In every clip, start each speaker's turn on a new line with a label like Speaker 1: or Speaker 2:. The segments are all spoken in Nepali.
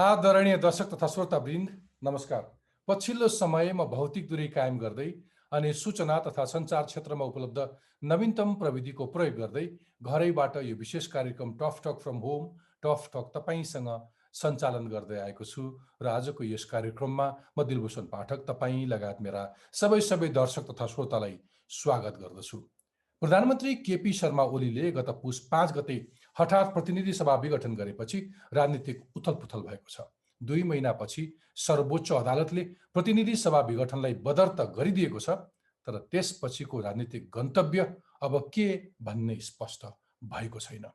Speaker 1: आदरणीय दर्शक तथा श्रोतावृन्द, नमस्कार। पछिल्लो समयमा भौतिक दूरी कायम गर्दै अनि सूचना तथा सञ्चार क्षेत्रमा उपलब्ध नवीनतम प्रविधिको प्रयोग गर्दै घरैबाट यो विशेष कार्यक्रम tough talk from home, tough talk तपाईँसँग सञ्चालन गर्दै आएको छु। र आजको यस कार्यक्रममा म दिलभूषण पाठक तपाईँ लगायत मेरा सबै दर्शक तथा श्रोतालाई स्वागत गर्दछु। प्रधानमन्त्री केपी शर्मा ओलीले गत पुस 5 गते हठात प्रतिनिधि सभा विघटन गरेपछि राजनीतिक उथलपुथल भएको छ। 2 महिनापछि सर्वोच्च अदालतले प्रतिनिधि सभा विघटनलाई बदर्त गरिदिएको छ। तर त्यसपछिको राजनीतिक गन्तव्य अब के भन्ने स्पष्ट भएको छैन।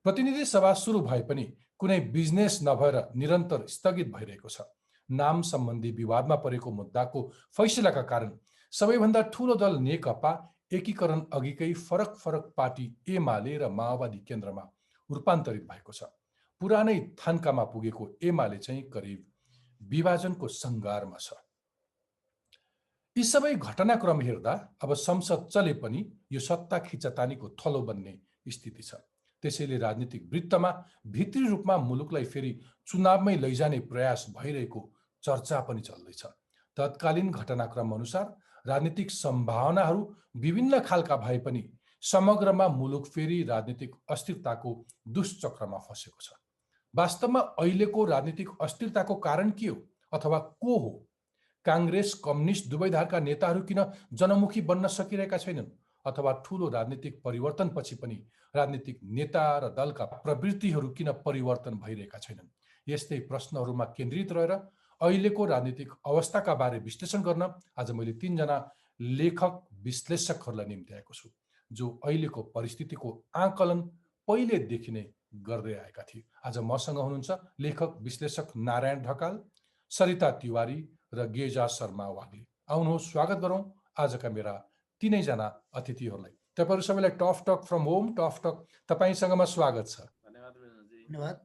Speaker 1: प्रतिनिधि सभा सुरु भए पनि कुनै बिजनेस नभएर निरन्तर स्थगित भइरहेको छ। नाम सम्बन्धी विवादमा परेको मुद्दाको फैसलाका कारण सबैभन्दा ठूलो दल नेकपा एकीकरण अघिकै फरक पार्टी एमाले र माओवादी केन्द्रमा रूपान्तरित भएको छ। पुरानै थान्कामा पुगेको एमाले चाहिँ करिब विभाजनको सङ्घारमा छ। यी सबै घटनाक्रम हेर्दा अब संसद चले पनि यो सत्ता खिचतानीको थलो बन्ने स्थिति छ। त्यसैले राजनीतिक वृत्तमा भित्री रूपमा मुलुकलाई फेरि चुनावमै लैजाने प्रयास भइरहेको चर्चा पनि चल्दैछ। तत्कालीन घटनाक्रम अनुसार राजनीतिक सम्भावनाहरू विभिन्न खालका भए पनि समग्रमा मुलुक फेरि राजनीतिक अस्थिरताको दुष्चक्रमा फँसेको छ। वास्तवमा अहिलेको राजनीतिक अस्थिरताको कारण के हो अथवा को हो? काङ्ग्रेस कम्युनिस्ट दुवै धारका नेताहरू किन जनमुखी बन्न सकिरहेका छैनन्? अथवा ठूलो राजनीतिक परिवर्तनपछि पनि राजनीतिक नेता र दलका प्रवृत्तिहरू किन परिवर्तन भइरहेका छैनन्? यस्तै प्रश्नहरूमा केन्द्रित रहेर अहिलेको राजनीतिक अवस्थाका बारे विश्लेषण गर्न आज मैले 3 जना लेखक विश्लेषकहरूलाई निम्त्याएको छु, जो अहिलेको परिस्थितिको आकलन पहिलेदेखि नै गर्दै आएका थिए। आज मसँग हुनुहुन्छ लेखक विश्लेषक नारायण ढकाल, सरिता तिवारी र गेजा शर्मा वाग्ले। आउनुहोस्, स्वागत गरौँ आजका मेरा 3 जना अतिथिहरूलाई। तपाईहरु सबैलाई tough talk from home, tough talk तपाईसँगमा स्वागत छ।
Speaker 2: धन्यवाद।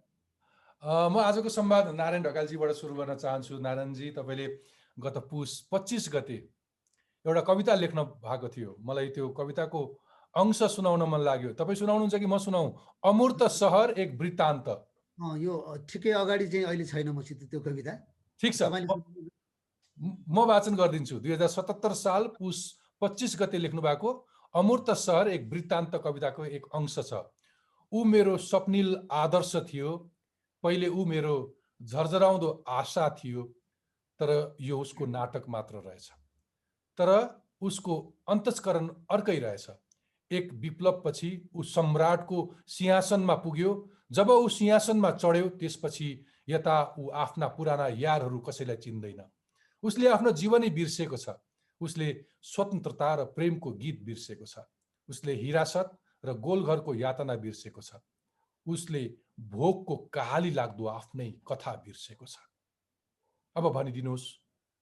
Speaker 1: म आजको संवाद नारायण ढकालजीबाट सुरु गर्न चाहन्छु। नारायणजी, तपाईले गत पुस 25 गते एउटा कविता लेख्न भएको थियो। मलाई त्यो कविताको अंश सुनाउन मन लाग्यो। तपाई सुनाउनुहुन्छ कि म सुनाऊ? अमूर्त शहर एक वृत्तान्त।
Speaker 2: यो ठिकै अगाडि चाहिँ अहिले छैन मसित त्यो कविता।
Speaker 1: ठीक छ, म वाचन गरिदिन्छु। 2077 साल पुस 25 गते लेख्नु भएको अमूर्त शहर एक वृत्तान्त कविताको एक अंश छ। ऊ मेरो स्वप्निल आदर्श थियो, पहिले ऊ मेरो झरझराउँदो आशा थियो, तर यो उसको नाटक मात्र रहेछ। तर उसको अन्तस्करण अर्कै रहेछ। एक विप्लवपछि ऊ सम्राटको सिंहासनमा पुग्यो। जब ऊ सिंहासनमा चढ्यो, त्यसपछि यता ऊ आफ्ना पुराना यारहरू कसैलाई चिन्दैन। उसले आफ्नो जीवनै बिर्सेको छ। उसले स्वतन्त्रता र प्रेमको गीत बिर्सेको छ। उसले हिरासत र गोलघरको यातना बिर्सेको छ। उसले भोगको कहाली लाग्दो आफ्नै कथा बिर्सेको छ। अब भनिदिनुहोस्,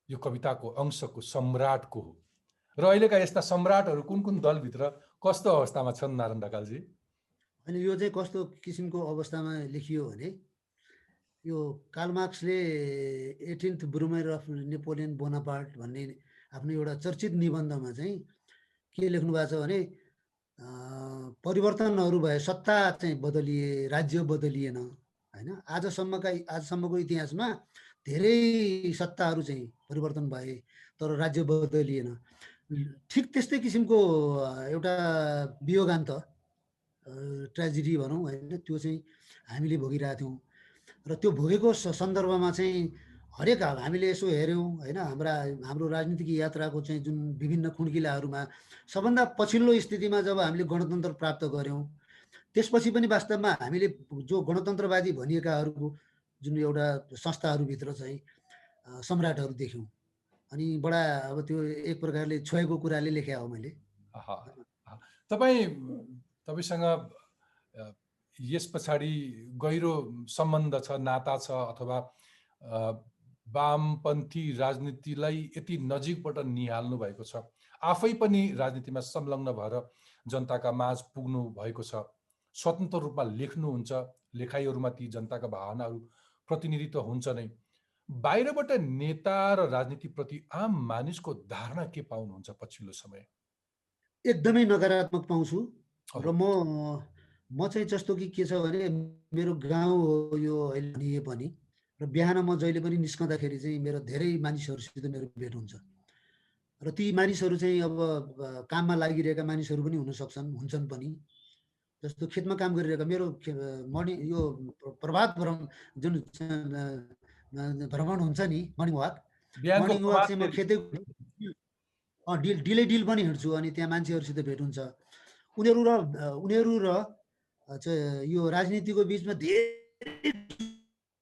Speaker 1: यो कविताको अंशको सम्राट को हो र अहिलेका यस्ता सम्राटहरू कुन कुन दलभित्र कस्तो अवस्थामा छन्? नारायण ढकालजी,
Speaker 2: अनि यो चाहिँ कस्तो किसिमको अवस्थामा लेखियो भने, यो कार्ल मार्क्सले 18th Brumaire of Napoleon Bonaparte भन्ने आफ्नो एउटा चर्चित निबन्धमा चाहिँ के लेख्नु भएको छ भने, परिवर्तनहरू भए, सत्ता चाहिँ बदलिए, राज्य बदलिएन हैन। आजसम्मको इतिहासमा धेरै सत्ताहरू चाहिँ परिवर्तन भए तर राज्य बदलिएन। ठिक त्यस्तै किसिमको एउटा वियोगान्त, ट्रेजेडी भनौँ हैन, त्यो चाहिँ हामीले भोगिरहेका थियौँ। र त्यो भोगेको सन्दर्भमा चाहिँ हरेक हामीले यसो हेऱ्यौँ हैन, हाम्रो राजनीतिक यात्राको चाहिँ जुन विभिन्न खुड्किलाहरूमा सबभन्दा पछिल्लो स्थितिमा जब हामीले गणतन्त्र प्राप्त गऱ्यौँ, त्यसपछि पनि वास्तवमा हामीले जो गणतन्त्रवादी भनिएकाहरूको जुन एउटा संस्थाहरूभित्र चाहिँ सम्राटहरू देख्यौँ। अनि बडा अब त्यो एक प्रकारले छोएको कुराले लेखे हो मैले।
Speaker 1: तपाईसँग यस पछाडि गहिरो सम्बन्ध छ, नाता छ, अथवा वामपन्थी राजनीतिलाई यति नजिकबाट निहाल्नु भएको छ, आफै पनि राजनीतिमा संलग्न भएर जनताका माझ पुग्नु भएको छ, स्वतन्त्र रूपमा लेख्नुहुन्छ, लेखाइहरूमा ती जनताका भावनाहरू प्रतिनिधित्व हुन्छ नै। बाहिरबाट नेता र राजनीतिप्रति आम मानिसको धारणा के पाउनुहुन्छ पछिल्लो समय?
Speaker 2: एकदमै नकारात्मक पाउँछु। र म चाहिँ जस्तो कि के छ भने, मेरो गाउँ हो यो अहिले भनिए पनि, र बिहान म जहिले पनि निस्कँदाखेरि चाहिँ मेरो धेरै मानिसहरूसित मेरो भेट हुन्छ र ती मानिसहरू चाहिँ अब काममा लागिरहेका मानिसहरू पनि हुन्छन् पनि। जस्तो खेतमा काम गरिरहेका मेरो मर्निङ यो प्रभात जुन भ्रमण हुन्छ नि मर्निङ वाक
Speaker 1: बिहानको
Speaker 2: चाहिँ म खेतै डिल पनि हिँड्छु अनि त्यहाँ मान्छेहरूसित भेट हुन्छ। उनीहरू र चाहिँ यो राजनीतिको बिचमा धेरै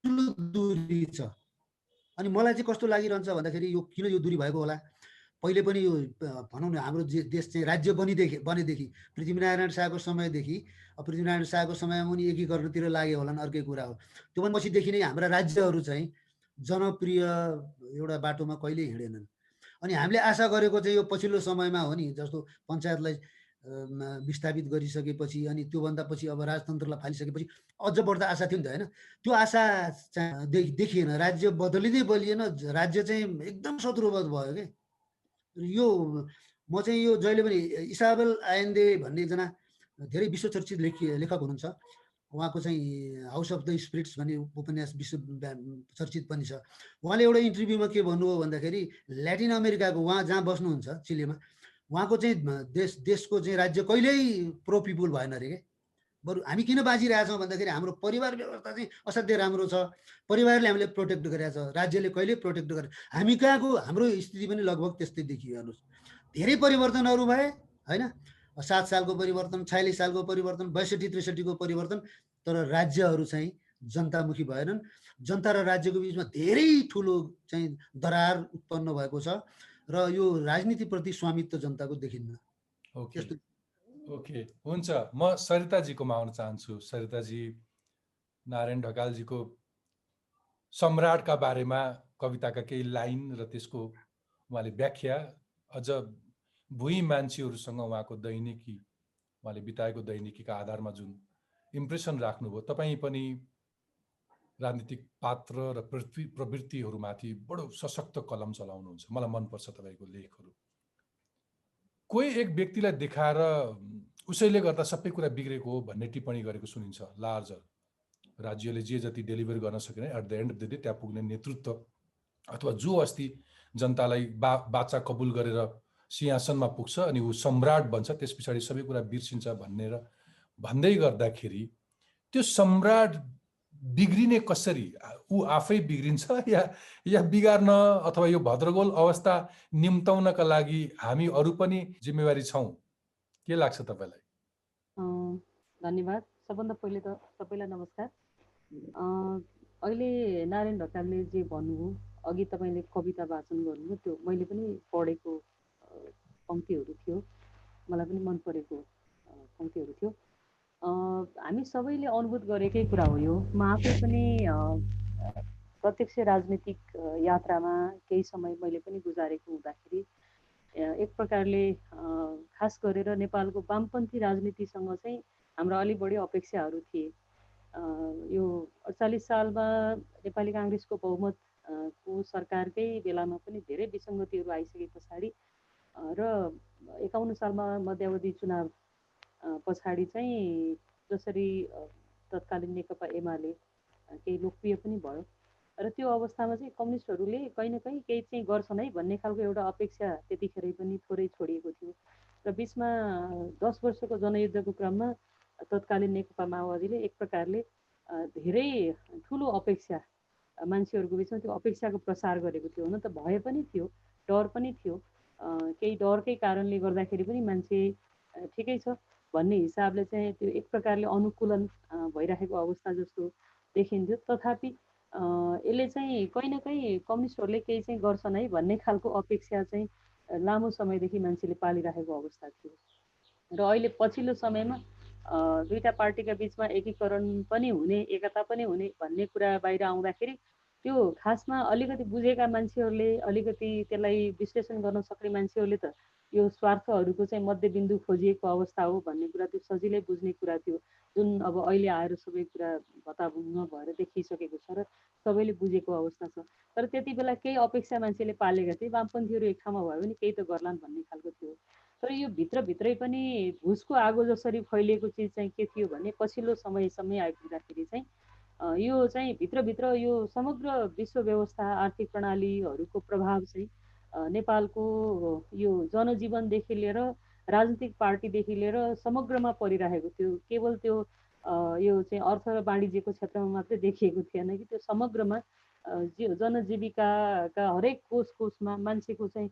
Speaker 2: ठुलो दूरी छ। अनि मलाई चाहिँ कस्तो लागिरहन्छ भन्दाखेरि यो किन यो दूरी भएको होला। पहिले पनि यो भनौँ न हाम्रो देश चाहिँ राज्य बनेदेखि पृथ्वीनारायण शाहको समयदेखि पृथ्वीनारायण शाहको समयमा पनि एकीकरणतिर लाग्यो होला अर्कै कुरा हो। त्यो पनि पछिदेखि नै हाम्रा राज्यहरू चाहिँ जनप्रिय एउटा बाटोमा कहिले हिँडेनन्। अनि हामीले आशा गरेको चाहिँ यो पछिल्लो समयमा हो नि, जस्तो पञ्चायतलाई विस्थापित गरिसकेपछि अनि त्योभन्दा पछि अब राजतन्त्रलाई फालिसकेपछि अझ बढ्दा आशा थियो नि त होइन। त्यो आशा देखिएन, राज्य बदलिँदै बलिएन, राज्य चाहिँ एकदम शत्रुवध भयो क्या। यो म चाहिँ यो जहिले पनि इसाबेल आयन्दे भन्ने एकजना धेरै विश्वचर्चित लेखक हुनुहुन्छ। उहाँको चाहिँ हाउस अफ द स्पिरिट्स भन्ने उपन्यास विश्व चर्चित पनि छ। उहाँले एउटा इन्टरभ्यूमा के भन्नुभयो भन्दाखेरि ल्याटिन अमेरिकाको उहाँ जहाँ बस्नुहुन्छ चिलीमा, उहाँको चाहिँ देशको चाहिँ राज्य कहिल्यै प्रो पिपुल भएन अरे क्या। बरु हामी किन बाँचिरहेछौँ भन्दाखेरि हाम्रो परिवार व्यवस्था चाहिँ असाध्यै राम्रो छ, परिवारले हामीले प्रोटेक्ट गरेको छ, राज्यले कहिले प्रोटेक्ट गरे। हामी कहाँको हाम्रो स्थिति पनि लगभग त्यस्तै देखियो। हेर्नुहोस्, धेरै परिवर्तनहरू भए होइन, 7 सालको परिवर्तन, 46 सालको परिवर्तन, 62-63 को परिवर्तन, तर राज्यहरू चाहिँ जनतामुखी भएनन्। जनता र राज्यको बिचमा धेरै ठुलो चाहिँ दरार उत्पन्न भएको छ र यो राजनीतिप्रति स्वामित्व जनताको देखिन्न।
Speaker 1: ओके, हुन्छ। म सरिताजीकोमा आउन चाहन्छु। सरिताजी, नारायण ढकालजीको सम्राटका बारेमा कविताका केही लाइन र त्यसको उहाँले व्याख्या, अझ भुइँ मान्छेहरूसँग उहाँको दैनिकी, उहाँले बिताएको दैनिकीका आधारमा जुन इम्प्रेसन राख्नुभयो, तपाईँ पनि राजनीतिक पात्र र प्रवृत्तिहरूमाथि बडो सशक्त कलम चलाउनुहुन्छ। मलाई मनपर्छ तपाईँको लेखहरू। कोही एक व्यक्तिलाई देखाएर उसैले गर्दा सबै कुरा बिग्रेको हो भन्ने टिप्पणी गरेको सुनिन्छ। लार्जर राज्यले जे जति डेलिभर गर्न सकेन, at the end of the day त्यहाँ पुग्ने नेतृत्व अथवा जो अस्ति जनतालाई बाचा कबुल गरेर सिंहासनमा पुग्छ अनि ऊ सम्राट बन्छ, त्यस पछाडि सबै कुरा बिर्सिन्छ भन्दै गर्दाखेरि त्यो सम्राट बिग्रिने कसरी? ऊ आफै बिग्रिन्छ या बिगार्न अथवा यो भद्रगोल अवस्था निम्ताउनका लागि हामी अरू पनि जिम्मेवारी छौँ? के लाग्छ तपाईँलाई?
Speaker 3: धन्यवाद। सबभन्दा पहिले त सबैलाई नमस्कार। अहिले नारायण ढकालले जे भन्नुभयो, अघि तपाईँले कविता वाचन गर्नुभयो, त्यो मैले पनि पढेको पङ्क्तिहरू थियो, मलाई पनि मन परेको पङ्क्तिहरू थियो। हामी सबैले अनुभूत गरेकै कुरा हो यो। म आफै पनि प्रत्यक्ष राजनीतिक यात्रामा केही समय मैले पनि गुजारेको हुँदाखेरि एक प्रकारले खास गरेर नेपालको वामपन्थी राजनीतिसँग चाहिँ हाम्रा अलि बढी अपेक्षाहरू थिए। यो 48 सालमा नेपाली काङ्ग्रेसको बहुमत को सरकारकै बेलामा पनि धेरै विसङ्गतिहरू आइसके पछाडि र 51 सालमा मध्यावधि चुनाव पछाडि चाहिँ जसरी तत्कालीन नेकपा एमाले केही लोकप्रिय पनि भयो र त्यो अवस्थामा चाहिँ कम्युनिस्टहरूले कहीँ न कहीँ केही चाहिँ गर्छन् है भन्ने खालको एउटा अपेक्षा त्यतिखेरै पनि थोरै छोडिएको थियो। र बिचमा 10 वर्षको जनयुद्धको क्रममा तत्कालीन नेकपा माओवादीले एक प्रकारले धेरै ठुलो अपेक्षा मान्छेहरूको बिचमा त्यो अपेक्षाको प्रसार गरेको थियो। हुन त भए पनि थियो, डर पनि थियो, केही डरकै कारणले गर्दाखेरि पनि मान्छे ठिकै छ भन्ने हिसाबले चाहिँ त्यो एक प्रकारले अनुकूलन भइरहेको अवस्था जस्तो देखिन्थ्यो। तथापि यसले चाहिँ कहीँ न कहीँ कम्युनिस्टहरूले केही चाहिँ गर्छन् है भन्ने खालको अपेक्षा चाहिँ लामो समयदेखि मान्छेले पालिरहेको अवस्था थियो। र अहिले पछिल्लो समयमा दुईटा पार्टीका बिचमा एकीकरण पनि हुने, एकता पनि हुने भन्ने कुरा बाहिर आउँदाखेरि त्यो खासमा अलिकति बुझेका मान्छेहरूले, अलिकति त्यसलाई विश्लेषण गर्न सक्ने मान्छेहरूले त यो स्वार्थहरूको चाहिँ मध्यबिन्दु खोजिएको अवस्था हो भन्ने कुरा त्यो सजिलै बुझ्ने कुरा थियो, जुन अब अहिले आएर सबै कुरा भताभुङ्ग भएर देखिसकेको छ र सबैले बुझेको अवस्था छ। तर त्यति बेला केही अपेक्षा मान्छेले पालेका थिए, वामपन्थीहरू एक ठाउँमा भयो भने केही त गर्लान् भन्ने खालको थियो। तर यो भित्रभित्रै पनि भुसको आगो जसरी फैलिएको चिज चाहिँ के थियो भने पछिल्लो समय आइपुग्दाखेरि चाहिँ यो चाहिँ भित्रभित्र यो समग्र विश्व व्यवस्था आर्थिक प्रणालीहरूको प्रभाव चाहिँ नेपालको यो जनजीवनदेखि लिएर राजनीतिक पार्टीदेखि लिएर समग्रमा परिरहेको थियो। केवल त्यो यो चाहिँ अर्थ र वाणिज्यको क्षेत्रमा मात्रै देखिएको थिएन कि त्यो समग्रमा जनजीविकाका हरेक कोष कोषमा मान्छेको चाहिँ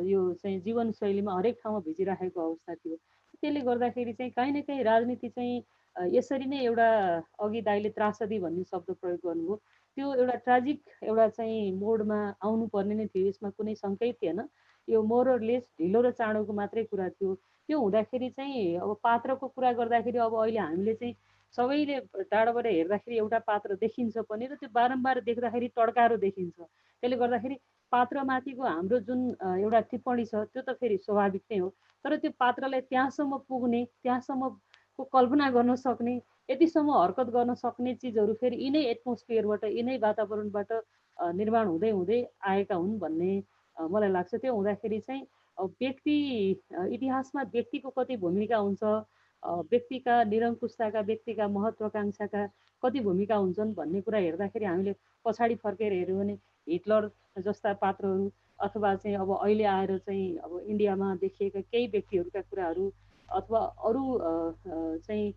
Speaker 3: यो चाहिँ जीवनशैलीमा हरेक ठाउँमा भिजिराखेको अवस्था थियो। त्यसले गर्दाखेरि चाहिँ काहीँ न काहीँ राजनीति चाहिँ यसरी नै एउटा अघि दाइले त्रासदी भन्ने शब्द प्रयोग गर्नुभयो, त्यो एउटा ट्राजिक एउटा चाहिँ मोडमा आउनुपर्ने नै थियो। यसमा कुनै शङ्कै थिएन। यो मोरलेस ढिलो र चाँडोको मात्रै कुरा थियो। त्यो हुँदाखेरि चाहिँ अब पात्रको कुरा गर्दाखेरि अब अहिले हामीले चाहिँ सबैले टाढोबाट हेर्दाखेरि एउटा पात्र देखिन्छ पनि र त्यो बारम्बार देख्दाखेरि टड्कारो देखिन्छ। त्यसले गर्दाखेरि पात्रमाथिको हाम्रो जुन एउटा टिप्पणी छ त्यो त फेरि स्वाभाविक नै हो। तर त्यो पात्रलाई त्यहाँसम्म पुग्ने, त्यहाँसम्मको कल्पना गर्न सक्ने, यतिसम्म हरकत गर्न सक्ने चिजहरू फेरि यिनै एटमोस्फियरबाट, यिनै वातावरणबाट निर्माण हुँदै हुँदै आएका हुन् भन्ने मलाई लाग्छ। त्यो हुँदाखेरि चाहिँ व्यक्ति इतिहासमा व्यक्तिको कति भूमिका हुन्छ, व्यक्तिका निरङ्कुशताका, व्यक्तिका महत्त्वाकाङ्क्षाका कति भूमिका हुन्छन् भन्ने कुरा हेर्दाखेरि हामीले पछाडि फर्केर हेऱ्यौँ भने हिटलर जस्ता पात्रहरू अथवा चाहिँ अब अहिले आएर चाहिँ अब इन्डियामा देखिएका केही व्यक्तिहरूका कुराहरू अथवा अरू चाहिँ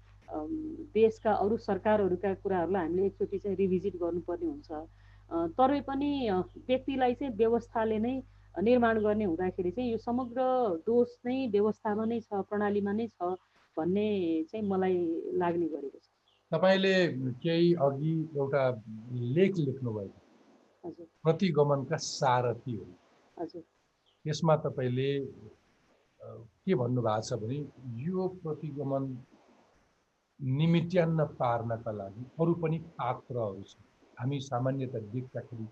Speaker 3: देशका अरू सरकारहरूका कुराहरूलाई हामीले एकचोटि चाहिँ रिभिजिट गर्नुपर्ने हुन्छ। तरै पनि व्यक्तिलाई चाहिँ व्यवस्थाले नै निर्माण गर्ने हुँदाखेरि चाहिँ यो समग्र दोष नै व्यवस्थामा नै छ, प्रणालीमा नै छ भन्ने चाहिँ मलाई लाग्ने गरेको छ।
Speaker 1: तपाईँले केही अघि एउटा लेख लेख्नुभएको
Speaker 3: हजुर
Speaker 1: प्रतिगमनका सारथी हो।
Speaker 3: हजुर
Speaker 1: यसमा तपाईँले के भन्नुभएको छ भने यो प्रतिगमन निमित्यान्न पार्नका लागि अरू पनि पात्रहरू छन्। हामी सामान्यतः देख्दाखेरि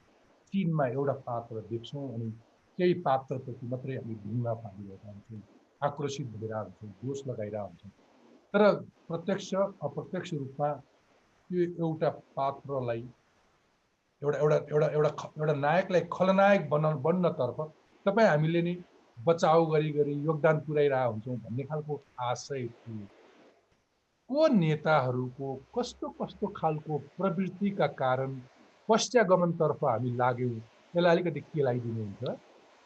Speaker 1: चिनमा एउटा पात्र देख्छौँ अनि केही पात्रप्रति मात्रै हामी ढुङ्गा पारिरहेका हुन्छौँ, आक्रोशित भइरहेका हुन्छौँ, दोष लगाइरहेका हुन्छौँ। तर प्रत्यक्ष अप्रत्यक्ष रूपमा यो एउटा पात्रलाई एउटा एउटा एउटा एउटा एउटा नायकलाई खलनायक बन्नतर्फ तपाईँ हामीले नै बचाउ गरी गरी योगदान पुर्याइरहेका हुन्छौँ भन्ने खालको आशय थियो। को नेताहरूको कस्तो कस्तो खालको प्रवृत्तिका कारण पश्चागमनतर्फ हामी लाग्यौँ, यसलाई अलिकति केलाइदिनुहुन्छ?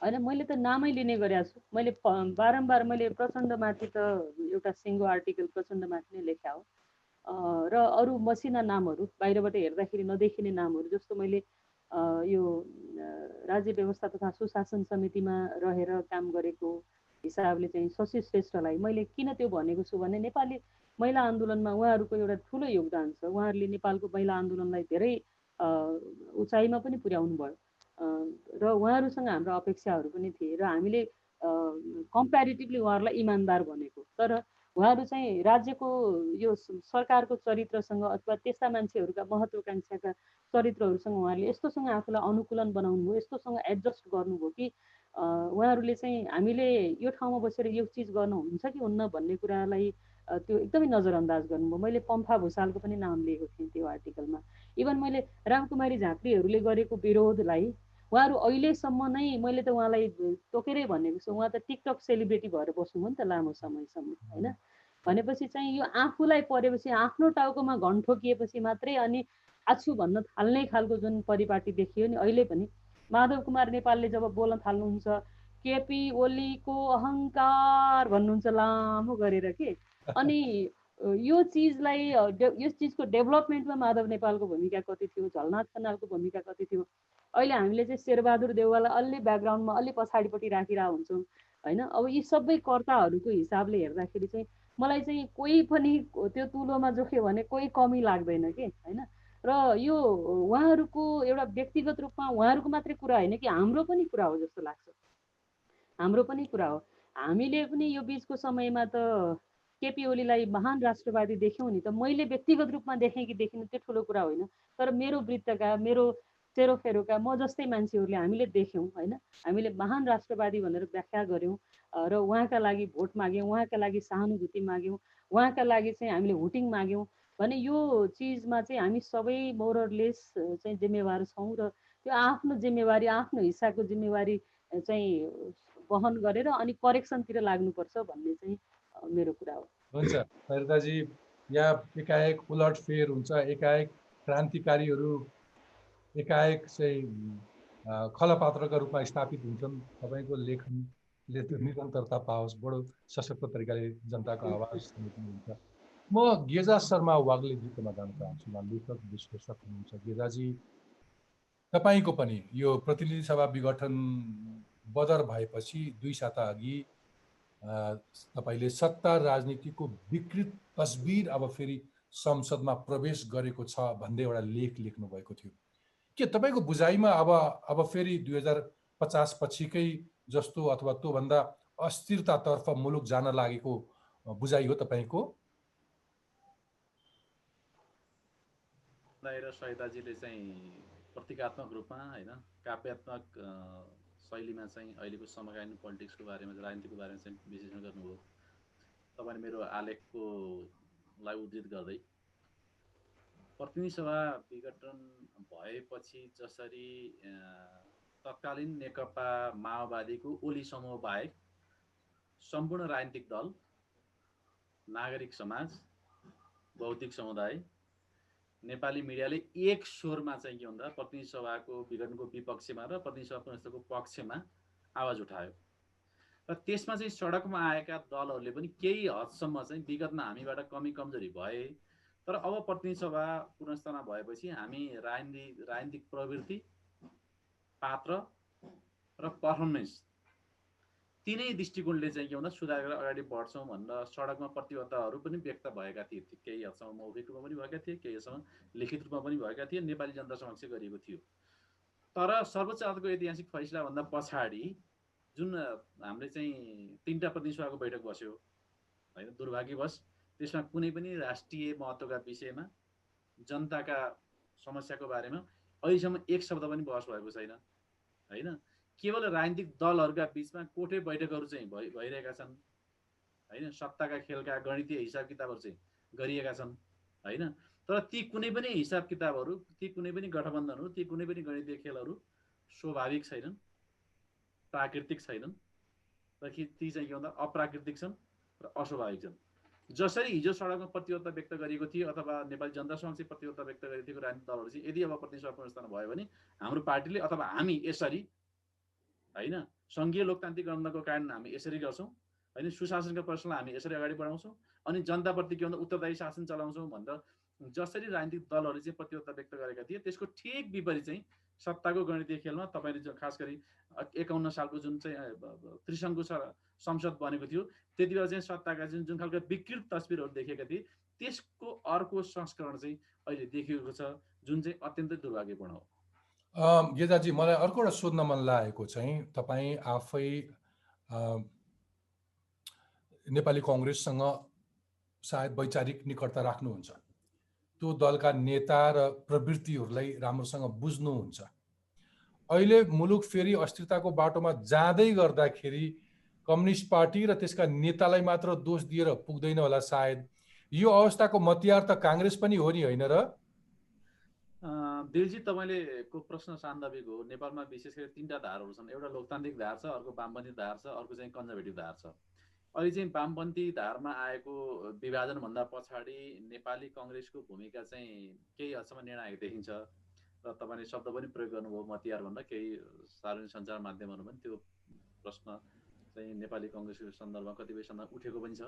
Speaker 3: होइन, मैले त नामै लिने गरेको छु। मैले बारम्बार मैले प्रचण्डमाथि त एउटा सिङ्गो आर्टिकल प्रचण्डमाथि नै लेखा हो र अरू मसिना नामहरू बाहिरबाट हेर्दाखेरि नदेखिने नामहरू जस्तो मैले यो राज्य व्यवस्था तथा सुशासन समितिमा रहेर काम गरेको हिसाबले चाहिँ शशी श्रेष्ठलाई मैले किन त्यो भनेको छु भने नेपाली महिला आन्दोलनमा उहाँहरूको एउटा ठुलो योगदान छ। उहाँहरूले नेपालको महिला आन्दोलनलाई धेरै उचाइमा पनि पुर्याउनु भयो र उहाँहरूसँग हाम्रो अपेक्षाहरू पनि थिए र हामीले कम्पेरिटिभली उहाँहरूलाई इमान्दार भनेको। तर उहाँहरू चाहिँ राज्यको यो सरकारको चरित्रसँग अथवा त्यस्ता मान्छेहरूका महत्त्वाकाङ्क्षाका चरित्रहरूसँग उहाँहरूले यस्तोसँग आफूलाई अनुकूलन बनाउनु भयो, यस्तोसँग एडजस्ट गर्नुभयो कि उहाँहरूले चाहिँ हामीले यो ठाउँमा बसेर यो चिज गर्नु हुन्छ कि हुन्न भन्ने कुरालाई त्यो एकदमै नजरअन्दाज गर्नुभयो। मैले पम्फा भूषालको पनि नाम लिएको थिएँ त्यो आर्टिकलमा। इभन मैले रामकुमारी झाँक्रीहरूले गरेको विरोधलाई उहाँहरू अहिलेसम्म नै मैले त उहाँलाई तोकेरै भनेको छु, उहाँ त टिकटक सेलिब्रेटी भएर बस्नुभयो नि त लामो समयसम्म, होइन? भनेपछि चाहिँ यो आफूलाई परेपछि आफ्नो टाउकोमा घन ठोकिएपछि मात्रै अनि आछु भन्न थाल्ने खालको जुन परिपाटी देखियो नि अहिले पनि। माधव कुमार नेपालले जब बोल्न थाल्नुहुन्छ केपी ओलीको अहङ्कार भन्नुहुन्छ लामो गरेर के, अनि यो चिजलाई यस चिजको डेभलपमेन्टमा माधव नेपालको भूमिका कति थियो, झलनाथ खनालको भूमिका कति थियो। अहिले हामीले चाहिँ शेरबहादुर देउवालाई अलि ब्याकग्राउन्डमा अलि पछाडिपट्टि राखिरहेको हुन्छौँ, होइन? अब यी सबै कर्ताहरूको हिसाबले हेर्दाखेरि चाहिँ मलाई चाहिँ कोही पनि त्यो तुलोमा जोख्यो भने कोही कमी लाग्दैन कि, होइन? र यो उहाँहरूको एउटा व्यक्तिगत रूपमा उहाँहरूको मात्रै कुरा होइन कि हाम्रो पनि कुरा हो जस्तो लाग्छ। हाम्रो पनि कुरा हो। हामीले पनि यो बिचको समयमा त केपी ओलीलाई महान राष्ट्रवादी देख्यौँ नि त। मैले व्यक्तिगत रूपमा देखेँ कि देखिनँ त्यो ठुलो कुरा होइन, तर मेरो वृत्तका, मेरो सेरोफेरोका म जस्तै मान्छेहरूले हामीले देख्यौँ, होइन? हामीले महान राष्ट्रवादी भनेर व्याख्या गऱ्यौँ र उहाँका लागि भोट माग्यौँ, उहाँका लागि सहानुभूति माग्यौँ, उहाँका लागि चाहिँ हामीले हुटिङ माग्यौँ भने यो चिजमा चाहिँ हामी सबै मोरलेस चाहिँ जिम्मेवार छौँ र त्यो आफ्नो जिम्मेवारी, आफ्नो हिस्साको जिम्मेवारी चाहिँ वहन गरेर अनि करेक्सनतिर लाग्नुपर्छ भन्ने चाहिँ मेरो कुरा हो।
Speaker 1: हुन्छ खैरदाजी, यहाँ एकाएक उलटफेर हुन्छ, एकाएक क्रान्तिकारीहरू एकाएक चाहिँ खलपात्रका रूपमा स्थापित हुन्छन्। तपाईँको लेखनले त्यो निरन्तरता पाओस्, बडो सशक्त तरिकाले जनताको आवाज हुन्छ। म गेजा शर्मा वाग्लेजीकोमा जान चाहन्छु। उहाँ लेखक विश्लेषक हुनुहुन्छ। गेजाजी, तपाईँको पनि यो प्रतिनिधि सभा विघटन बदर भएपछि 2 साता अघि तपाईँले सत्ता राजनीतिको विकृत तस्बिर अब फेरि संसदमा प्रवेश गरेको छ भन्दै एउटा लेख लेख्नु भएको थियो। के तपाईँको बुझाइमा अब फेरि 2050 पछिकै जस्तो अथवा त्योभन्दा अस्थिरतातर्फ मुलुक जान लागेको बुझाइ हो तपाईँको?
Speaker 4: र सहिताजीले चाहिँ प्रतीकात्मक रूपमा होइन काव्यात्मक शैलीमा चाहिँ अहिलेको समकालीन पोलिटिक्सको बारेमा राजनीतिको बारेमा चाहिँ विश्लेषण गर्नुभयो। तपाईँले मेरो आलेखको लाई उद्धृत गर्दै प्रतिनिधि सभा विघटन भएपछि जसरी तत्कालीन नेकपा माओवादीको ओली समूह बाहेक सम्पूर्ण राजनीतिक दल, नागरिक समाज, बौद्धिक समुदाय, नेपाली मिडियाले एक स्वरमा चाहिँ के भन्दा प्रतिनिधि सभाको विघटनको विपक्षमा र प्रतिनिधि सभा पुनर्स्थापनको पक्षमा आवाज उठायो र त्यसमा चाहिँ सडकमा आएका दलहरूले पनि केही हदसम्म चाहिँ विगतमा हामीबाट कमी कमजोरी भए, तर अब प्रतिनिधि सभा पुनर्स्थापना भएपछि हामी राजनीतिक प्रवृत्ति, पात्र र पर्फर्मेन्स तीनै दृष्टिकोणले चाहिँ के भन्दा सुधार गरेर अगाडि बढ्छौँ भनेर सडकमा प्रतिबद्धताहरू पनि व्यक्त भएका थिए। केही हदसम्म मौखिक रूपमा पनि भएका थिए, केही हदसम्म लिखित रूपमा पनि भएका थिए, नेपाली जनता समक्ष गरिएको थियो। तर सर्वोच्च अदालतको ऐतिहासिक फैसलाभन्दा पछाडि जुन हामीले चाहिँ 3टा प्रतिनिधि सभाको बैठक बस्यो होइन, दुर्भाग्यवश त्यसमा कुनै पनि राष्ट्रिय महत्त्वका विषयमा, जनताका समस्याको बारेमा अहिलेसम्म एक शब्द पनि बहस भएको छैन होइन। केवल राजनीतिक दलहरूका बीचमा कोठे बैठकहरू चाहिँ भइरहेका छन् होइन, सत्ताका खेलका गणितीय हिसाब किताबहरू चाहिँ गरिएका छन् होइन। तर ती कुनै पनि हिसाब किताबहरू, ती कुनै पनि गठबन्धनहरू, ती कुनै पनि गणितीय खेलहरू स्वाभाविक छैनन्, प्राकृतिक छैनन्, र ती चाहिँ के भन्दा अप्राकृतिक छन् र अस्वाभाविक छन्। जसरी हिजो सडकमा प्रतिबद्धता व्यक्त गरिएको थियो अथवा नेपाली जनता समक्ष प्रतिबद्धता व्यक्त गरेको थियो राजनीतिक दलहरू चाहिँ यदि अब प्रतिनिधि सभा पुनर्स्थापना भयो भने हाम्रो पार्टीले अथवा हामी यसरी होइन सङ्घीय लोकतान्त्रिक गणतन्त्रको कारण हामी यसरी गर्छौँ होइन, सुशासनका प्रश्नलाई हामी यसरी अगाडि बढाउँछौँ अनि जनताप्रति के भन्दा उत्तरदायी शासन चलाउँछौँ भनेर जसरी राजनीतिक दलहरूले चाहिँ प्रतिबद्धता व्यक्त गरेका थिए त्यसको ठिक विपरीत चाहिँ सत्ताको गणितीय खेलमा तपाईँले खास गरी 51 सालको जुन चाहिँ त्रिसङ्घको संसद बनेको थियो त्यति बेला चाहिँ सत्ताका जुन खालको विकृत तस्बिरहरू देखेका थिए त्यसको अर्को संस्करण चाहिँ अहिले देखिएको छ, जुन चाहिँ अत्यन्तै दुर्भाग्यपूर्ण हो।
Speaker 1: गेजाजी, मलाई अर्को एउटा सोध्न मन लागेको चाहिँ तपाईँ आफै नेपाली कङ्ग्रेससँग सायद वैचारिक निकटता राख्नुहुन्छ, त्यो दलका नेता र प्रवृत्तिहरूलाई राम्रोसँग बुझ्नुहुन्छ। अहिले मुलुक फेरि अस्थिरताको बाटोमा जाँदै गर्दाखेरि कम्युनिस्ट पार्टी र त्यसका नेतालाई मात्र दोष दिएर पुग्दैन होला सायद। यो अवस्थाको मतियार त काङ्ग्रेस पनि हो नि, होइन र?
Speaker 4: दिलजी, तपाईँले को प्रश्न सान्दर्भिक हो। नेपालमा विशेष गरी 3टा धारहरू छन्। एउटा लोकतान्त्रिक धार छ, अर्को वामपन्थी धार छ, अर्को चाहिँ कन्जर्भेटिभ धार छ। अहिले चाहिँ वामपन्थी धारमा आएको विभाजनभन्दा पछाडि नेपाली कङ्ग्रेसको भूमिका चाहिँ केही हदसम्म निर्णायक देखिन्छ र तपाईँले शब्द पनि प्रयोग गर्नुभयो मतियार भनेर। केही सार्वजनिक सञ्चार माध्यमहरूमा पनि त्यो प्रश्न चाहिँ नेपाली कङ्ग्रेसको सन्दर्भमा कतिपय सन्दर्भ उठेको पनि छ।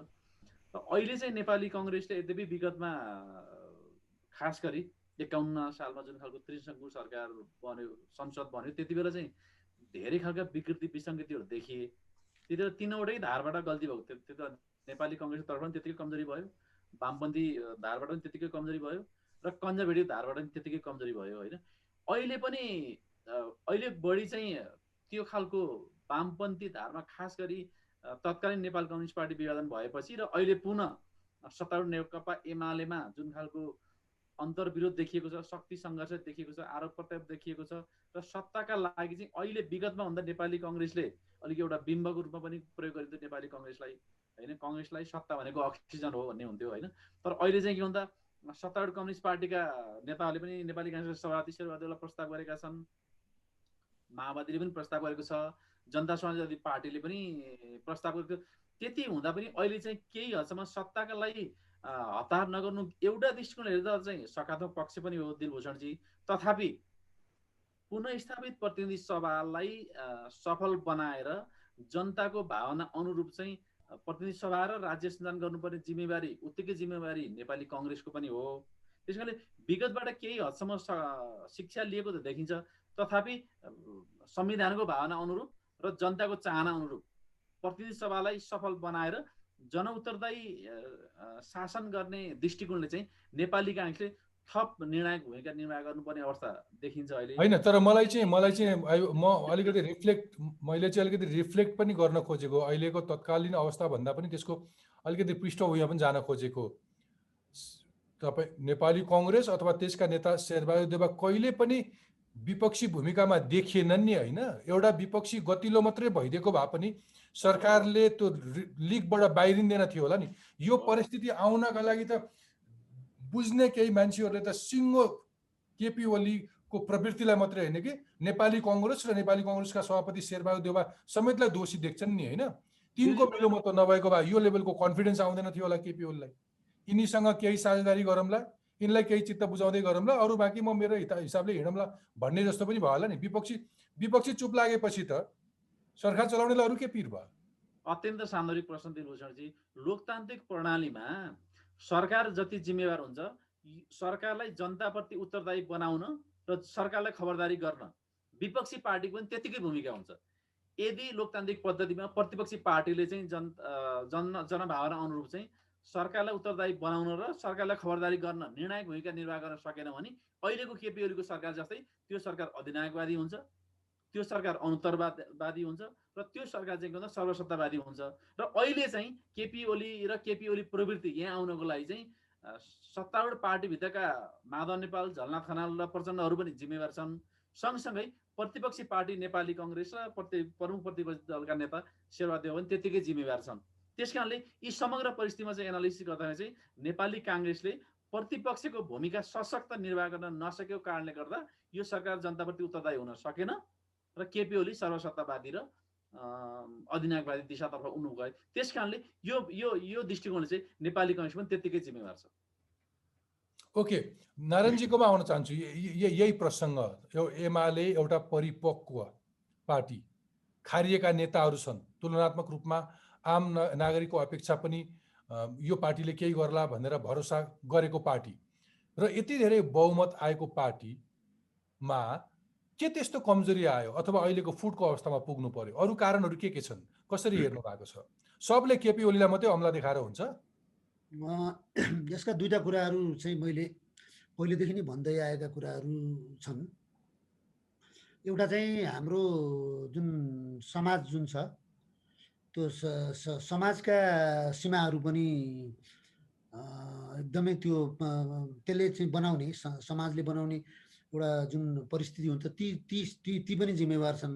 Speaker 4: र अहिले चाहिँ नेपाली कङ्ग्रेसले यद्यपि विगतमा खास गरी 51 सालमा जुन खालको त्रिसङ्घको सरकार बन्यो, संसद बन्यो, त्यति बेला चाहिँ धेरै खालका विकृति विसङ्गतिहरू देखिए। त्यति बेला 3वटै धारबाट गल्ती भएको थियो। त्यो त नेपाली कङ्ग्रेसको तर्फबाट पनि त्यतिकै कमजोरी भयो, वामपन्थी धारबाट पनि त्यतिकै कमजोरी भयो र कन्जर्भेटिभ धारबाट पनि त्यतिकै कमजोरी भयो होइन। अहिले बढी चाहिँ त्यो खालको वामपन्थी धारमा खास गरी तत्कालीन नेपाल कम्युनिस्ट पार्टी विभाजन भएपछि र अहिले पुनः सत्तारूढ नेकपा एमालेमा जुन खालको अन्तर्विरोध देखिएको छ, शक्ति सङ्घर्ष देखिएको छ, आरोप प्रत्यारोप देखिएको छ र सत्ताका लागि चाहिँ अहिले विगतमा भन्दा नेपाली कङ्ग्रेसले अलिक एउटा बिम्बको रूपमा पनि प्रयोग गरिन्थ्यो नेपाली कङ्ग्रेसलाई होइन। कङ्ग्रेसलाई सत्ता भनेको अक्सिजन हो भन्ने हुन्थ्यो होइन। तर अहिले चाहिँ के भन्दा सत्तारूढ कम्युनिस्ट पार्टीका नेताहरूले पनि नेपाली काङ्ग्रेस सभापति शेरबहादुरलाई प्रस्ताव गरेका छन्, माओवादीले पनि प्रस्ताव गरेको छ, जनता समाजवादी पार्टीले पनि प्रस्ताव गरेको, त्यति हुँदा पनि अहिले चाहिँ केही हदसम्म सत्ताका लागि हतार नगर्नु एउटा दृष्टिकोणले हेर्दा चाहिँ सकारात्मक पक्ष पनि हो दिलभूषणजी। तथापि पुनःस्थापित प्रतिनिधि सभालाई सफल बनाएर जनताको भावना अनुरूप चाहिँ प्रतिनिधि सभा र राज्य सञ्चालन गर्नुपर्ने जिम्मेवारी उत्तिकै जिम्मेवारी नेपाली कङ्ग्रेसको पनि हो। त्यसकारणले विगतबाट केही हदसम्म शिक्षा लिएको त देखिन्छ, तथापि संविधानको भावना अनुरूप र जनताको चाहना अनुरूप प्रतिनिधि सभालाई सफल बनाएर जनउत्तरदायी शासन गर्ने दृष्टिकोणले चाहिँ नेपाली काङ्ग्रेसले थप निर्णायक भूमिका निर्वाह गर्नुपर्ने अवस्था देखिन्छ अहिले।
Speaker 1: होइन, तर मलाई चाहिँ म अलिकति अलिकति रिफ्लेक्ट पनि गर्न खोजेको, अहिलेको तत्कालीन अवस्था भन्दा पनि त्यसको अलिकति पृष्ठभूमिमा पनि जान खोजेको। तपाईँ नेपाली कङ्ग्रेस अथवा त्यसका नेता शेरबहादुर देउवा कहिले पनि विपक्षी भूमिकामा देखिएनन् नि, होइन। एउटा विपक्षी गतिलो मात्रै भइदिएको भए पनि सरकारले त्यो लिगबाट बाहिरिँदैन थियो होला नि। यो परिस्थिति आउनका लागि त बुझ्ने केही मान्छेहरूले त सिङ्गो केपी ओलीको प्रवृत्तिलाई मात्रै होइन कि नेपाली कङ्ग्रेस र नेपाली कङ्ग्रेसका सभापति शेरबहादुर देउवा समेतलाई दोषी देख्छन् नि, होइन। तिनको मिलोमत नभएको भए यो लेभलको कन्फिडेन्स आउँदैन थियो होला केपी ओलीलाई। यिनीसँग केही साझेदारी गरौँला, यिनलाई केही चित्त बुझाउँदै गरौँला, अरू बाँकी म मेरो हिसाबले हिँडौँला भन्ने जस्तो पनि भयो होला नि। विपक्षी चुप लागेपछि त सरकार चलाउनेलाई अरू के पिर भयो?
Speaker 4: अत्यन्त सान्दर्भिक प्रश्न दिलभूषणजी। लोकतान्त्रिक प्रणालीमा सरकार जति जिम्मेवार हुन्छ, सरकारलाई जनताप्रति उत्तरदायी बनाउन र सरकारलाई खबरदारी गर्न विपक्षी पार्टीको पनि त्यतिकै भूमिका हुन्छ। यदि लोकतान्त्रिक पद्धतिमा प्रतिपक्षी पार्टीले चाहिँ जनभावना अनुरूप चाहिँ सरकारलाई उत्तरदायी बनाउन र सरकारलाई खबरदारी गर्न निर्णायक भूमिका निर्वाह गर्न सकेन भने अहिलेको केपी ओलीको सरकार जस्तै त्यो सरकार अधिनायकवादी हुन्छ, त्यो सरकार अनुत्तरवादी हुन्छ र त्यो सरकार चाहिँ के भन्छ सर्वसत्तावादी हुन्छ। र अहिले चाहिँ केपी ओली र केपी ओली प्रवृत्ति यहाँ आउनको लागि चाहिँ सत्तारूढ पार्टीभित्रका माधव नेपाल, झलनाथ खनाल र प्रचण्डहरू पनि जिम्मेवार छन्। सँगसँगै प्रतिपक्षी पार्टी नेपाली कङ्ग्रेस र प्रमुख प्रतिपक्षी दलका नेता शेरबहादुर देउवा पनि त्यत्तिकै जिम्मेवार छन्। त्यसकारणले यी समग्र परिस्थितिमा चाहिँ एनालिसिस गर्दाखेरि चाहिँ नेपाली काङ्ग्रेसले प्रतिपक्षको भूमिका सशक्त निर्वाह गर्न नसकेको कारणले गर्दा यो सरकार जनताप्रति उत्तरदायी हुन सकेन र केपी ओली सर्वसत्तावादी र अधिनायकवादी दिशातर्फ उड्नु गए। त्यसकारणले यो दृष्टिकोणले चाहिँ नेपाली कङ्ग्रेस पनि त्यत्तिकै जिम्मेवार छ।
Speaker 1: ओके, नारायणजीकोमा आउन चाहन्छु। यही प्रसङ्ग, एमाले एउटा परिपक्व पार्टी, खारिएका नेताहरू छन्, तुलनात्मक रूपमा आम नागरिकको अपेक्षा पनि यो पार्टीले केही गर्ला भनेर भरोसा गरेको पार्टी र यति धेरै बहुमत आएको पार्टीमा के त्यस्तो कमजोरी आयो अथवा अहिलेको फुटको अवस्थामा पुग्नु पर्यो? अरू कारणहरू के छन्? कसरी हेर्नु भएको छ? सबले केपी ओलीलाई मात्रै अमला देखाएर हुन्छ?
Speaker 2: यसका दुईटा कुराहरू चाहिँ मैले पहिलेदेखि नै भन्दै आएका कुराहरू छन्। एउटा चाहिँ हाम्रो जुन समाज जुन छ त्यो समाजका सीमाहरू पनि एकदमै त्यसले चाहिँ बनाउने, समाजले बनाउने एउटा जुन परिस्थिति हुन्छ ती पनि जिम्मेवार छन्।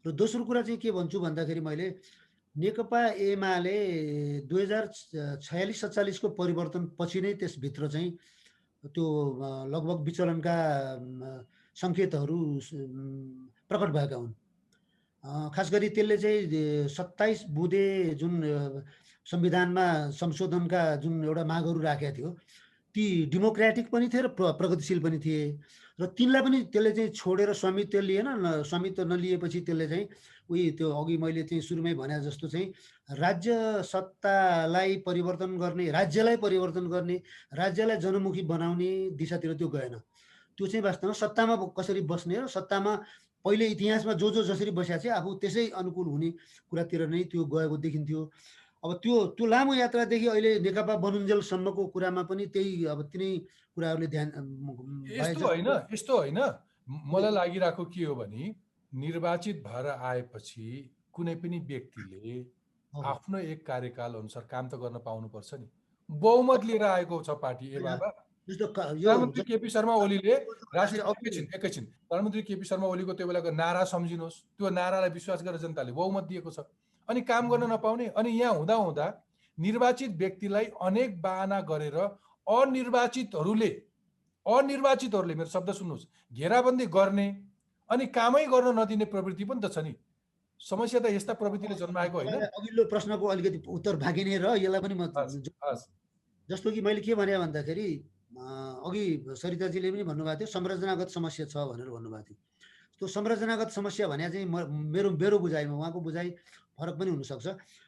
Speaker 2: र दोस्रो कुरा चाहिँ के भन्छु भन्दाखेरि मैले नेकपा एमाले 2046-47 को परिवर्तन पछि नै त्यसभित्र चाहिँ त्यो लगभग विचलनका सङ्केतहरू प्रकट भएका हुन्। खास गरी त्यसले चाहिँ 27 बुँदे जुन संविधानमा संशोधनका जुन एउटा मागहरू राखेका थियो ती डेमोक्रेटिक पनि थिए र प्रगतिशील पनि थिए र तिनलाई पनि त्यसले चाहिँ छोडेर स्वामित्व लिएन। स्वामित्व नलिएपछि त्यसले चाहिँ त्यो अघि मैले चाहिँ सुरुमै भने जस्तो चाहिँ राज्य सत्तालाई परिवर्तन गर्ने, राज्यलाई परिवर्तन गर्ने, राज्यलाई जनमुखी बनाउने दिशातिर त्यो गएन। त्यो चाहिँ वास्तवमा सत्तामा कसरी बस्ने र सत्तामा पहिले इतिहासमा जो जसरी बसेको छ आफू त्यसै अनुकूल हुने कुरातिर नै त्यो गएको देखिन्थ्यो। अब त्यो लामो यात्रादेखि अहिले नेकपा बनुन्जेलसम्मको कुरामा पनि त्यही अब तिनै कुराहरूले ध्यान
Speaker 1: यस्तो होइन। मलाई लागिरहेको के हो भने निर्वाचित भएर आएपछि कुनै पनि व्यक्तिले आफ्नो एक कार्यकाल अनुसार काम त गर्न पाउनुपर्छ नि। बहुमत लिएर आएको छ पार्टी। प्रधानमन्त्री केपी शर्मा ओलीले एकैछिन प्रधानमन्त्री केपी शर्मा ओलीको त्यो बेलाको नारा सम्झिनुहोस्। त्यो नारालाई विश्वास गरेर जनताले बहुमत दिएको छ। अनि काम गर्न नपाउने, अनि यहाँ हुँदा निर्वाचित व्यक्तिलाई अनेक बहाना गरेर अनिर्वाचितहरूले मेरो शब्द सुन्नुहोस्, घेराबन्दी गर्ने अनि कामै गर्न नदिने प्रवृत्ति पनि त छ नि। समस्या त यस्ता प्रवृत्तिले जन्माएको होइन।
Speaker 2: तपाईँलाई अघिल्लो प्रश्नको अलिकति उत्तर बाँकी नै र यसलाई पनि म
Speaker 1: हस्
Speaker 2: जस्तो कि मैले के भने भन्दाखेरि अघि सरिताजीले पनि भन्नुभएको थियो संरचनागत समस्या छ भनेर भन्नुभएको थियो। त्यो संरचनागत समस्या भने चाहिँ मेरो बुझाइमा, उहाँको बुझाइ फरक पनि हुनसक्छ।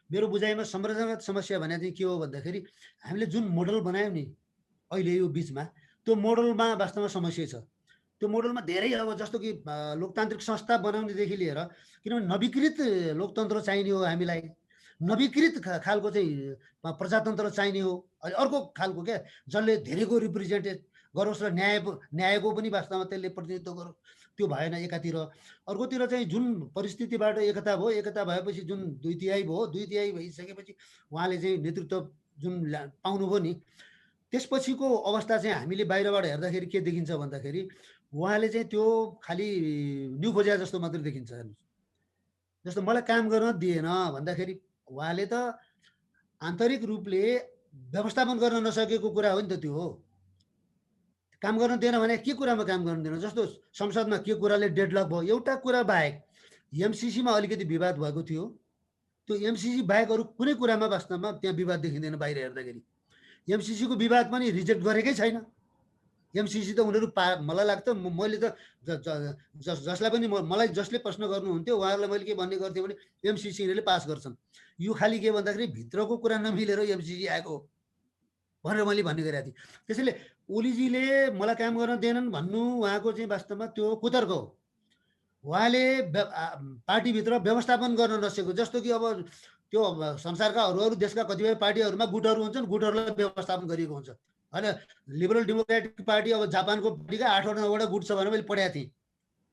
Speaker 2: मेरो बुझाइमा संरचनागत समस्या भने चाहिँ के हो भन्दाखेरि हामीले जुन मोडल बनायौँ नि अहिले यो बिचमा, त्यो मोडलमा वास्तवमा समस्या छ। त्यो मोडलमा धेरै अब जस्तो कि लोकतान्त्रिक संस्था बनाउनेदेखि लिएर, किनभने नवीकृत लोकतन्त्र चाहिने हो हामीलाई, नवीकृत खालको चाहिँ प्रजातन्त्र चाहिने हो। अनि अर्को खालको क्या जसले धेरैको रिप्रेजेन्टेट गरोस् र न्यायको पनि वास्तवमा त्यसले प्रतिनिधित्व गरोस्, त्यो भएन एकातिर। अर्कोतिर चाहिँ जुन परिस्थितिबाट एकता भयो, एकता भएपछि जुन 2/3 भयो, 2/3 भइसकेपछि उहाँले चाहिँ नेतृत्व जुन पाउनुभयो नि, त्यसपछिको अवस्था चाहिँ हामीले बाहिरबाट हेर्दाखेरि के देखिन्छ भन्दाखेरि उहाँले चाहिँ त्यो खालि न्यु खोज्या जस्तो मात्रै देखिन्छ। जस्तो मलाई काम गर्न दिएन भन्दाखेरि उहाँले त आन्तरिक रूपले व्यवस्थापन गर्न नसकेको कुरा हो नि त। त्यो हो काम गर्न दिएन भने के कुरामा काम गर्न दिएन। जस्तो संसदमा के कुराले डेडलक भयो, एउटा कुरा बाहेक एमसिसीमा अलिकति विवाद भएको थियो। त्यो एमसिसी बाहेक अरू कुनै कुरामा वास्तवमा त्यहाँ विवाद देखिँदैन। बाहिर हेर्दाखेरि एमसिसीको विवाद पनि रिजेक्ट गरेकै छैन। एमसिसी त उनीहरू मलाई लाग्छ मैले त जसलाई पनि मलाई जसले प्रश्न गर्नुहुन्थ्यो उहाँहरूलाई मैले के भन्ने गर्थेँ भने एमसिसीले पास गर्छन्। यो खालि के भन्दाखेरि भित्रको कुरा नमिलेर एमसिसी आएको भनेर मैले भन्ने गरेको थिएँ। त्यसैले ओलीजीले मलाई काम गर्न दिएनन् भन्नु उहाँको चाहिँ वास्तवमा त्यो कुतर्क हो। उहाँले पार्टीभित्र व्यवस्थापन गर्न नसकेको, जस्तो कि अब त्यो संसारका अरू देशका कतिपय पार्टीहरूमा गुटहरू हुन्छन्, गुटहरूलाई व्यवस्थापन गरिएको हुन्छ होइन। लिबरल डेमोक्रेटिक पार्टी अब जापानको पार्टीका 8वटा 9वटा गुट छ भनेर मैले पढाएको थिएँ।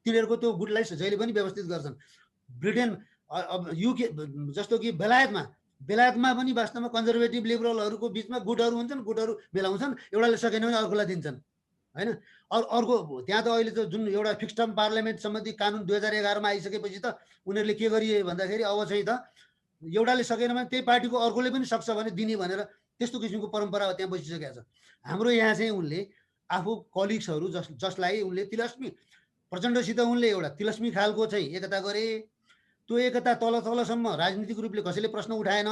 Speaker 2: तिनीहरूको त्यो गुटलाई जहिले पनि व्यवस्थित गर्छन्। ब्रिटेन अब युके जस्तो कि बेलायतमा पनि वास्तवमा कन्जर्भेटिभ लिबरलहरूको बिचमा गुटहरू हुन्छन्, गुटहरू मिलाउँछन्, एउटाले सकेन भने अर्कोलाई दिन्छन् होइन। अर्को त्यहाँ त अहिले त जुन एउटा फिक्स टर्म पार्लियामेन्ट सम्बन्धी कानुन 2011मा आइसकेपछि त उनीहरूले के गरिए भन्दाखेरि अब चाहिँ त एउटाले सकेन भने त्यही पार्टीको अर्कोले पनि सक्छ भने दिने भनेर त्यस्तो किसिमको परम्परा त्यहाँ बसिसकेको छ। हाम्रो यहाँ चाहिँ उनले आफू कलिग्सहरू जसलाई उनले तिलस्मी प्रचण्डसित उनले एउटा तिलस्मी खालको चाहिँ एकता गरे। त्यो एकता तलसम्म राजनीतिक रूपले कसैले प्रश्न उठाएन,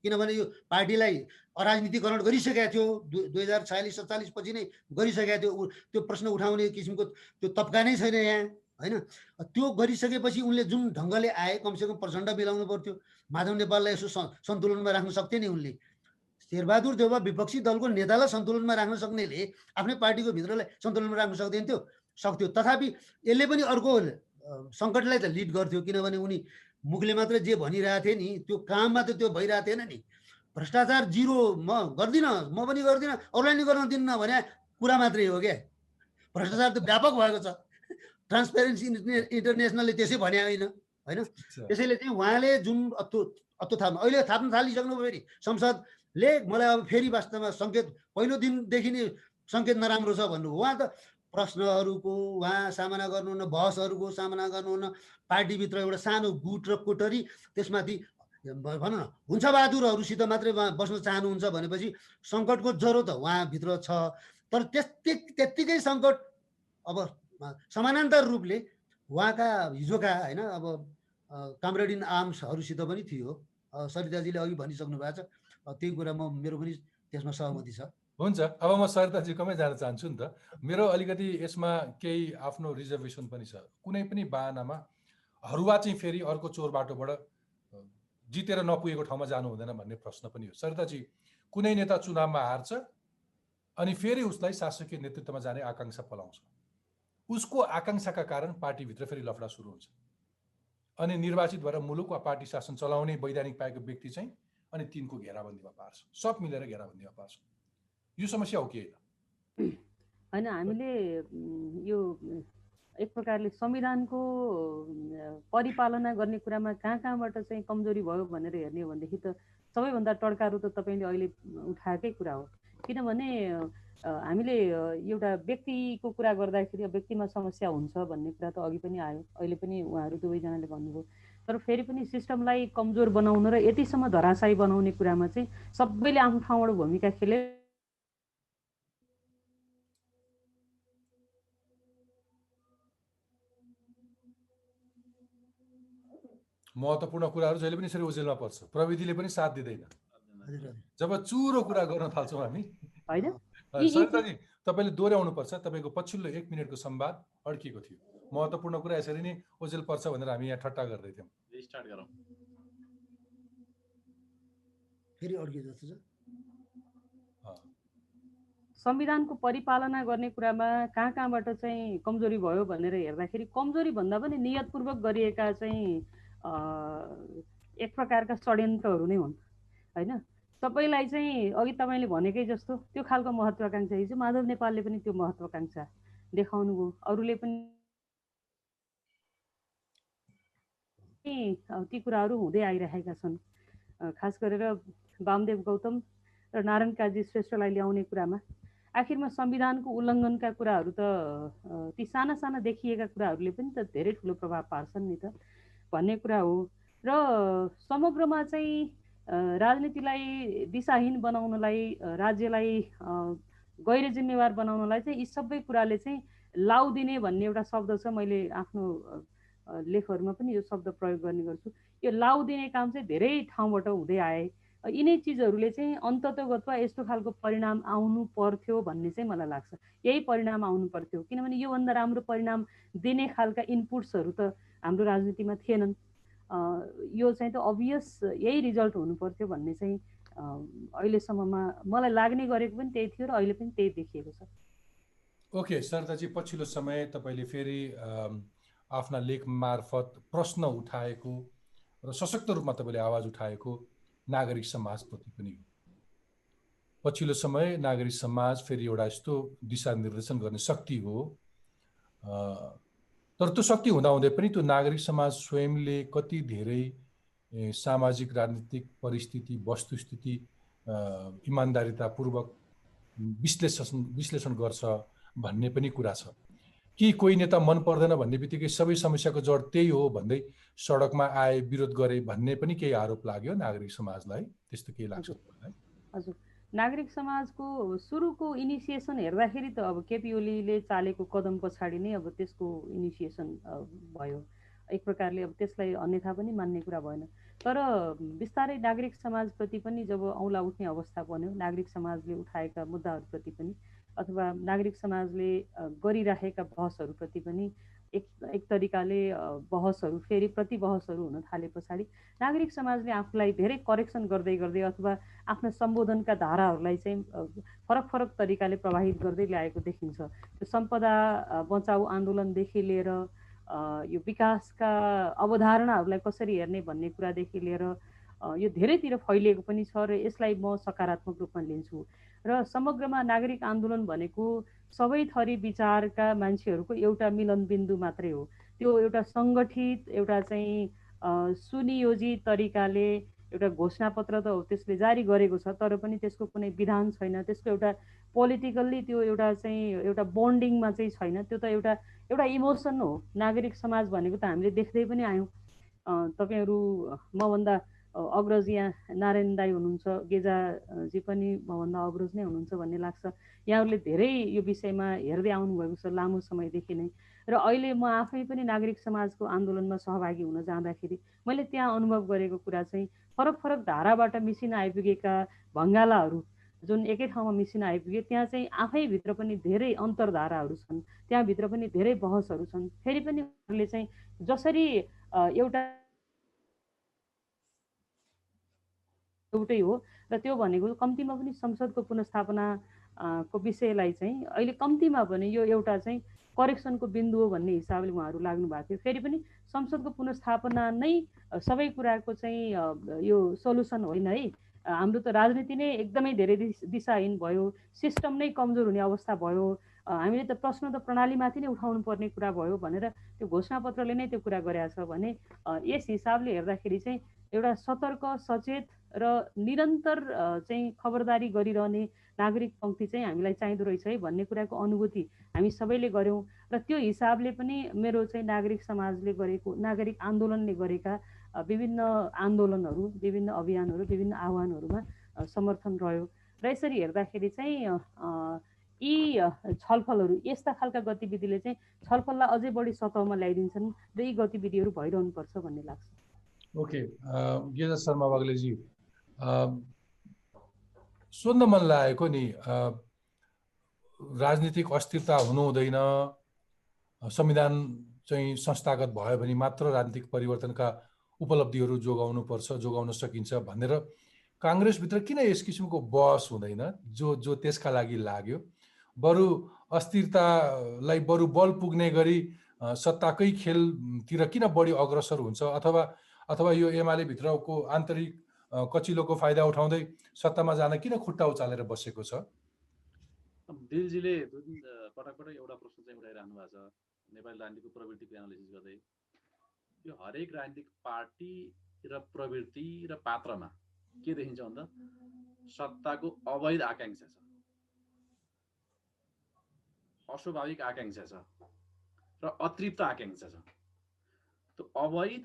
Speaker 2: किनभने यो पार्टीलाई अराजनीतिकरण गरिसकेको थियो। 2046-47 पछि नै गरिसकेको थियो। त्यो प्रश्न उठाउने किसिमको त्यो तब्का नै छैन यहाँ होइन। त्यो गरिसकेपछि उनले जुन ढङ्गले आए कमसेकम प्रचण्ड मिलाउनु पर्थ्यो, माधव नेपाललाई यसो सन्तुलनमा राख्न सक्थे नि उनले। शेरबहादुर देउवा विपक्षी दलको नेतालाई सन्तुलनमा राख्न सक्नेले आफ्नै पार्टीको भित्रलाई सन्तुलनमा राख्न सक्थ्यो। तथापि यसले पनि अर्को सङ्कटलाई त लिड गर्थ्यो, किनभने उनी मुखले मात्र जे भनिरहेको थिए नि त्यो काममा त त्यो भइरहेको थिएन नि। भ्रष्टाचार जिरो म गर्दिनँ, म पनि गर्दिनँ, अरूलाई नि गर्न दिन्न भने कुरा मात्रै हो क्या। भ्रष्टाचार त व्यापक भएको छ। ट्रान्सपेरेन्सी इन्टरनेसनलले त्यसै भने होइन। त्यसैले चाहिँ उहाँले जुन अत्तो थाप्नु अहिले थाप्न थालिसक्नु फेरि संसदले मलाई अब फेरि वास्तवमा सङ्केत पहिलो दिनदेखि नै सङ्केत नराम्रो छ भन्नु। उहाँ त प्रश्नहरूको उहाँ सामना गर्नुहुन्न, बहसहरूको सामना गर्नुहुन्न, पार्टीभित्र एउटा सानो गुट र कोठरी, त्यसमाथि भनौँ न हुन्छ बहादुरहरूसित मात्रै बस्न चाहनुहुन्छ भनेपछि सङ्कटको ज्वरो त उहाँभित्र छ। तर त्यत्तिकै सङ्कट अब समानान्तर रूपले उहाँका हिजोका होइन अब कामरेड इन आर्म्सहरूसित पनि थियो। सरिताजीले अघि भनिसक्नु भएको छ, त्यही कुरा मेरो पनि त्यसमा सहमति छ।
Speaker 1: हुन्छ, अब म सरिताजीकोमै जान चाहन्छु नि त। मेरो अलिकति यसमा केही आफ्नो रिजर्भेसन पनि छ। कुनै पनि बाहनामा हरुवा चाहिँ फेरि अर्को चोर बाटोबाट जितेर नपुगेको ठाउँमा जानु हुँदैन भन्ने प्रश्न पनि हो। सरिताजी, कुनै नेता चुनावमा हार्छ अनि फेरि उसलाई शासकीय नेतृत्वमा जाने आकाङ्क्षा पलाउँछ। उसको आकाङ्क्षाका कारण पार्टीभित्र फेरि लफडा सुरु हुन्छ अनि निर्वाचित भएर मुलुक वा पार्टी शासन चलाउने वैधानिक पाएको व्यक्ति चाहिँ अनि तिनको घेराबन्दीमा पार्छ, सब मिलेर घेराबन्दीमा पार्छ। यो समस्या हो कि
Speaker 3: होइन? हामीले यो एक प्रकारले संविधानको परिपालना गर्ने कुरामा कहाँबाट चाहिँ कमजोरी भयो भनेर हेर्ने हो भनेदेखि त सबैभन्दा टड्कारो त तपाईँले अहिले उठाएकै कुरा हो। किनभने हामीले एउटा व्यक्तिको कुरा गर्दाखेरि व्यक्तिमा समस्या हुन्छ भन्ने कुरा त अघि पनि आयो, अहिले पनि उहाँहरू दुवैजनाले भन्नुभयो। तर फेरि पनि सिस्टमलाई कमजोर बनाउन र यतिसम्म धराशायी बनाउने कुरामा चाहिँ सबैले आफ्नो ठाउँबाट भूमिका खेले।
Speaker 1: महत्त्वपूर्ण कुराहरू जहिले पनि यसरी ओझेलमा पर्छ, प्रविधिले पनि साथ दिँदैन।
Speaker 2: हजुर हजुर
Speaker 1: जब चुरो कुरा गर्न थाल्छौँ हामी,
Speaker 3: होइन
Speaker 1: सरिताजी तपाईँले दोहोऱ्याउनुपर्छ। तपाईँको पछिल्लो 1 मिनटको संवाद अड्किएको थियो। महत्त्वपूर्ण कुरा यसरी नै ओझेल पर्छ भनेर हामी यहाँ ठट्टा गर्दै थियौँ।
Speaker 4: रिस्टार्ट गरौँ।
Speaker 2: फेरि अड्कियो जस्तो छ।
Speaker 3: संविधानको परिपालना गर्ने कुरामा कहाँबाट चाहिँ कमजोरी भयो भनेर हेर्दाखेरि कमजोरी भन्दा पनि नियतपूर्वक गरिएका चाहिँ एक प्रकारका षड्यन्त्रहरू नै हुन् होइन। सबैलाई चाहिँ अघि तपाईँले भनेकै जस्तो त्यो खालको महत्त्वाकांक्षा हिजो माधव नेपालले पनि त्यो महत्त्वाकांक्षा देखाउनुभयो, अरूले पनि ती कुराहरू हुँदै आइरहेका छन्। खास गरेर वामदेव गौतम र नारायण काजी श्रेष्ठलाई ल्याउने कुरामा आखिरमा संविधानको उल्लङ्घनका कुराहरू त ती साना साना देखिएका कुराहरूले पनि त धेरै ठुलो प्रभाव पार्छन् नि त भन्ने कुरा हो। र समग्रमा चाहिँ राजनीतिलाई दिशाहीन बनाउनलाई, राज्यलाई गैर जिम्मेवार बनाउनलाई चाहिँ यी सबै कुराले चाहिँ लाउ दिने भन्ने एउटा शब्द छ। मैले आफ्नो लेखहरूमा पनि यो शब्द प्रयोग गर्ने गर्छु। यो लाउ दिने काम चाहिँ धेरै ठाउँबाट हुँदै आए। यिनै चिजहरूले चाहिँ अन्ततोगतमा यस्तो खालको परिणाम आउनु पर्थ्यो भन्ने चाहिँ मलाई लाग्छ। यही परिणाम आउनु पर्थ्यो, किनभने योभन्दा राम्रो परिणाम दिने खालका इनपुट्सहरू त हाम्रो राजनीतिमा थिएनन्। यो चाहिँ त अभियस यही रिजल्ट हुनु पर्थ्यो भन्ने चाहिँ अहिलेसम्ममा मलाई लाग्ने गरेको पनि त्यही थियो र अहिले पनि त्यही देखिएको छ।
Speaker 1: ओके सरिताजी, पछिल्लो समय तपाईँले फेरि आफ्ना लेख मार्फत प्रश्न उठाएको र सशक्त रूपमा तपाईँले आवाज उठाएको नागरिक समाजप्रति पनि हो। पछिल्लो समय नागरिक समाज फेरि एउटा यस्तो दिशानिर्देशन गर्ने शक्ति हो, तर त्यो शक्ति हुँदाहुँदै पनि त्यो नागरिक समाज स्वयंले कति धेरै सामाजिक राजनीतिक परिस्थिति वस्तुस्थिति इमान्दारितापूर्वक विश्लेषण गर्छ भन्ने पनि कुरा छ। कि कोही नेता मन पर्दैन भन्ने बित्तिकै सबै समस्याको जड त्यही हो भन्दै सडकमा आए, विरोध गरे भन्ने पनि केही आरोप लाग्यो नागरिक समाजलाई। त्यस्तो केही लाग्छ तपाईँलाई?
Speaker 3: हजुर, नागरिक समाजको सुरुको इनिसिएसन हेर्दाखेरि त अब केपी ओलीले चालेको कदम पछाडि नै अब त्यसको इनिसिएसन भयो। एक प्रकारले अब त्यसलाई अन्यथा पनि मान्ने कुरा भएन। तर बिस्तारै नागरिक समाजप्रति पनि जब औँला उठ्ने अवस्था बन्यो, नागरिक समाजले उठाएका मुद्दाहरूप्रति पनि अथवा नागरिक समाजले गरिराखेका बहसहरूप्रति पनि एक तरिकाले बहसहरू फेरि प्रति बहसहरू हुन थाले पछाडि नागरिक समाजले आफूलाई धेरै करेक्सन गर्दै गर्दै अथवा आफ्ना सम्बोधनका धाराहरूलाई चाहिँ फरक फरक तरिकाले प्रभावित गर्दै ल्याएको देखिन्छ। त्यो सम्पदा बचाउ आन्दोलनदेखि लिएर यो विकासका अवधारणाहरूलाई कसरी हेर्ने भन्ने कुरादेखि लिएर यो धेरैतिर फैलिएको पनि छ र यसलाई म सकारात्मक रूपमा लिन्छु। र समग्रमा नागरिक आन्दोलन भनेको सबै थरी विचारका मान्छेहरूको एउटा मिलन बिन्दु मात्रै हो। त्यो एउटा सङ्गठित, एउटा चाहिँ सुनियोजित तरिकाले एउटा घोषणापत्र त हो त्यसले जारी गरेको छ, तर पनि त्यसको कुनै विधान छैन, त्यसको एउटा पोलिटिकल्ली त्यो एउटा चाहिँ एउटा बन्डिङमा चाहिँ छैन। त्यो त एउटा इमोसन हो। नागरिक समाज भनेको त हामीले देख्दै पनि आयौँ। तपाईँहरू मभन्दा अग्रज यहाँ नारायण दाई हुनुहुन्छ, गेजाजी पनि मभन्दा अग्रज नै हुनुहुन्छ भन्ने लाग्छ। यहाँहरूले धेरै यो विषयमा हेर्दै आउनुभएको छ लामो समयदेखि नै। र अहिले म आफै पनि नागरिक समाजको आन्दोलनमा सहभागी हुन जाँदाखेरि मैले त्यहाँ अनुभव गरेको कुरा चाहिँ फरक फरक धाराबाट मिसिन आइपुगेका भङ्गालाहरू जुन एकै ठाउँमा मिसिन आइपुगे, त्यहाँ चाहिँ आफैभित्र पनि धेरै अन्तर्धाराहरू छन्, त्यहाँभित्र पनि धेरै बहसहरू छन्। फेरि पनि उनीहरूले चाहिँ जसरी एउटै हो र त्यो भनेको कम्तीमा पनि संसदको पुनर्स्थापना को विषयलाई चाहिँ अहिले कम्तीमा पनि यो एउटा चाहिँ करेक्सनको बिन्दु हो भन्ने हिसाबले उहाँहरू लाग्नु भएको थियो। फेरि पनि संसदको पुनर्स्थापना नै सबै कुराको चाहिँ यो सोलुसन होइन है। हाम्रो त राजनीति नै एकदमै धेरै दिशाहीन भयो, सिस्टम नै कमजोर हुने अवस्था भयो। हामीले त प्रश्न त प्रणालीमाथि नै उठाउनु पर्ने कुरा भयो भनेर त्यो घोषणापत्रले नै त्यो कुरा गरेको छ भने यस हिसाबले हेर्दाखेरि चाहिँ एउटा सतर्क, सचेत र निरन्तर चाहिँ खबरदारी गरिरहने नागरिक पङ्क्ति चाहिँ हामीलाई चाहिँदो रहेछ है भन्ने कुराको अनुभूति हामी सबैले गऱ्यौँ। र त्यो हिसाबले पनि मेरो चाहिँ नागरिक समाजले गरेको, नागरिक आन्दोलनले गरेका विभिन्न आन्दोलनहरू, विभिन्न अभियानहरू, विभिन्न आह्वानहरूमा समर्थन रह्यो। र यसरी हेर्दाखेरि चाहिँ यी छलफलहरू, यस्ता खालका गतिविधिले चाहिँ छलफललाई अझै बढी सतहमा ल्याइदिन्छन् र यी गतिविधिहरू भइरहनुपर्छ भन्ने लाग्छ।
Speaker 1: ओके, गिरिजा शर्मा बागलेजी, सोध्न मन लागेको नि, राजनीतिक अस्थिरता हुनु हुँदैन, संविधान चाहिँ संस्थागत भयो भने मात्र राजनीतिक परिवर्तनका उपलब्धिहरू जोगाउन सकिन्छ भनेर काङ्ग्रेसभित्र किन यस किसिमको बहस हुँदैन जो त्यसका लागि लाग्यो? बरु अस्थिरतालाई बरु बल पुग्ने गरी सत्ताकै खेलतिर किन बढी अग्रसर हुन्छ? अथवा यो एमाले भित्रको आन्तरिक कचिलोको फाइदा उठाउँदै सत्तामा जान किन खुट्टा उचालेर बसेको छ?
Speaker 4: दिलजीले पटक पटक एउटा प्रश्न चाहिँ उठाइरहनु भएको छ, नेपाली राजनीतिको प्रवृत्तिको एनालिसिस गर्दै। यो हरेक राजनीतिक पार्टी र प्रवृत्ति र पात्रमा के देखिन्छ भन्दा सत्ताको अवैध आकांक्षा छ, अस्वाभाविक आकांक्षा छ र अतृप्त आकांक्षा छ। त्यो अवैध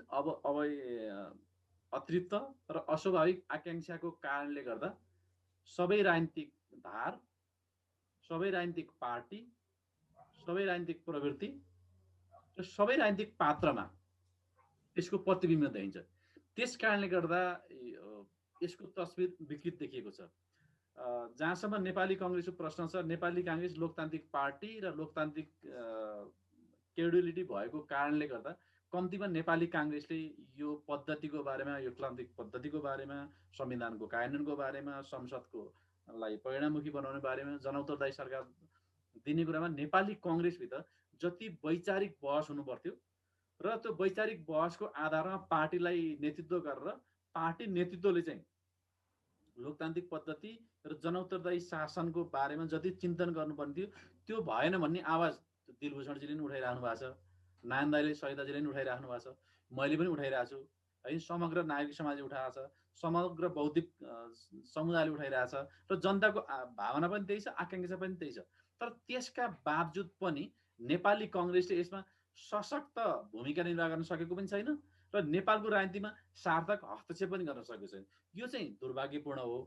Speaker 4: अतृप्त र अस्वाभाविक आकांक्षाको कारणले गर्दा सबै राजनीतिक धार, सबै राजनीतिक पार्टी, सबै राजनीतिक प्रवृत्ति र सबै राजनीतिक पात्रमा यसको प्रतिबिम्ब देखिन्छ। त्यस कारणले गर्दा यसको तस्बिर विकृत देखिएको छ। जहाँसम्म नेपाली काङ्ग्रेसको प्रश्न छ, नेपाली काङ्ग्रेस लोकतान्त्रिक पार्टी र लोकतान्त्रिक क्रेडिबिलिटी भएको कारणले गर्दा कम्तीमा नेपाली काङ्ग्रेसले यो पद्धतिको बारेमा, यो लोकतान्त्रिक पद्धतिको बारेमा, संविधानको कार्यान्वयनको बारेमा, संसदको लाई परिणाममुखी बनाउने बारेमा, जनउत्तरदायी सरकार दिने कुरामा नेपाली काङ्ग्रेसभित्र जति वैचारिक बहस हुनु पर्थ्यो र त्यो वैचारिक बहसको आधारमा पार्टीलाई नेतृत्व गरेर पार्टी नेतृत्वले चाहिँ लोकतान्त्रिक पद्धति र जनउत्तरदायी शासनको बारेमा जति चिन्तन गर्नुपर्ने थियो त्यो भएन भन्ने आवाज दिलभूषणजीले पनि उठाइराख्नु भएको छ, नारायण दाइले, सहिदाजीले पनि उठाइराख्नु भएको छ, मैले पनि उठाइरहेको छु है। समग्र नागरिक समाजले उठाएको छ, समग्र बौद्धिक समुदायले उठाइरहेछ र जनताको भावना पनि त्यही छ, आकांक्षा पनि त्यही छ। तर त्यसका बावजुद पनि नेपाली काङ्ग्रेसले यसमा सशक्त भूमिका निर्वाह गर्न सकेको पनि छैन र नेपालको राजनीतिमा सार्थक हस्तक्षेप पनि गर्न सकेको छैन। यो चाहिँ दुर्भाग्यपूर्ण हो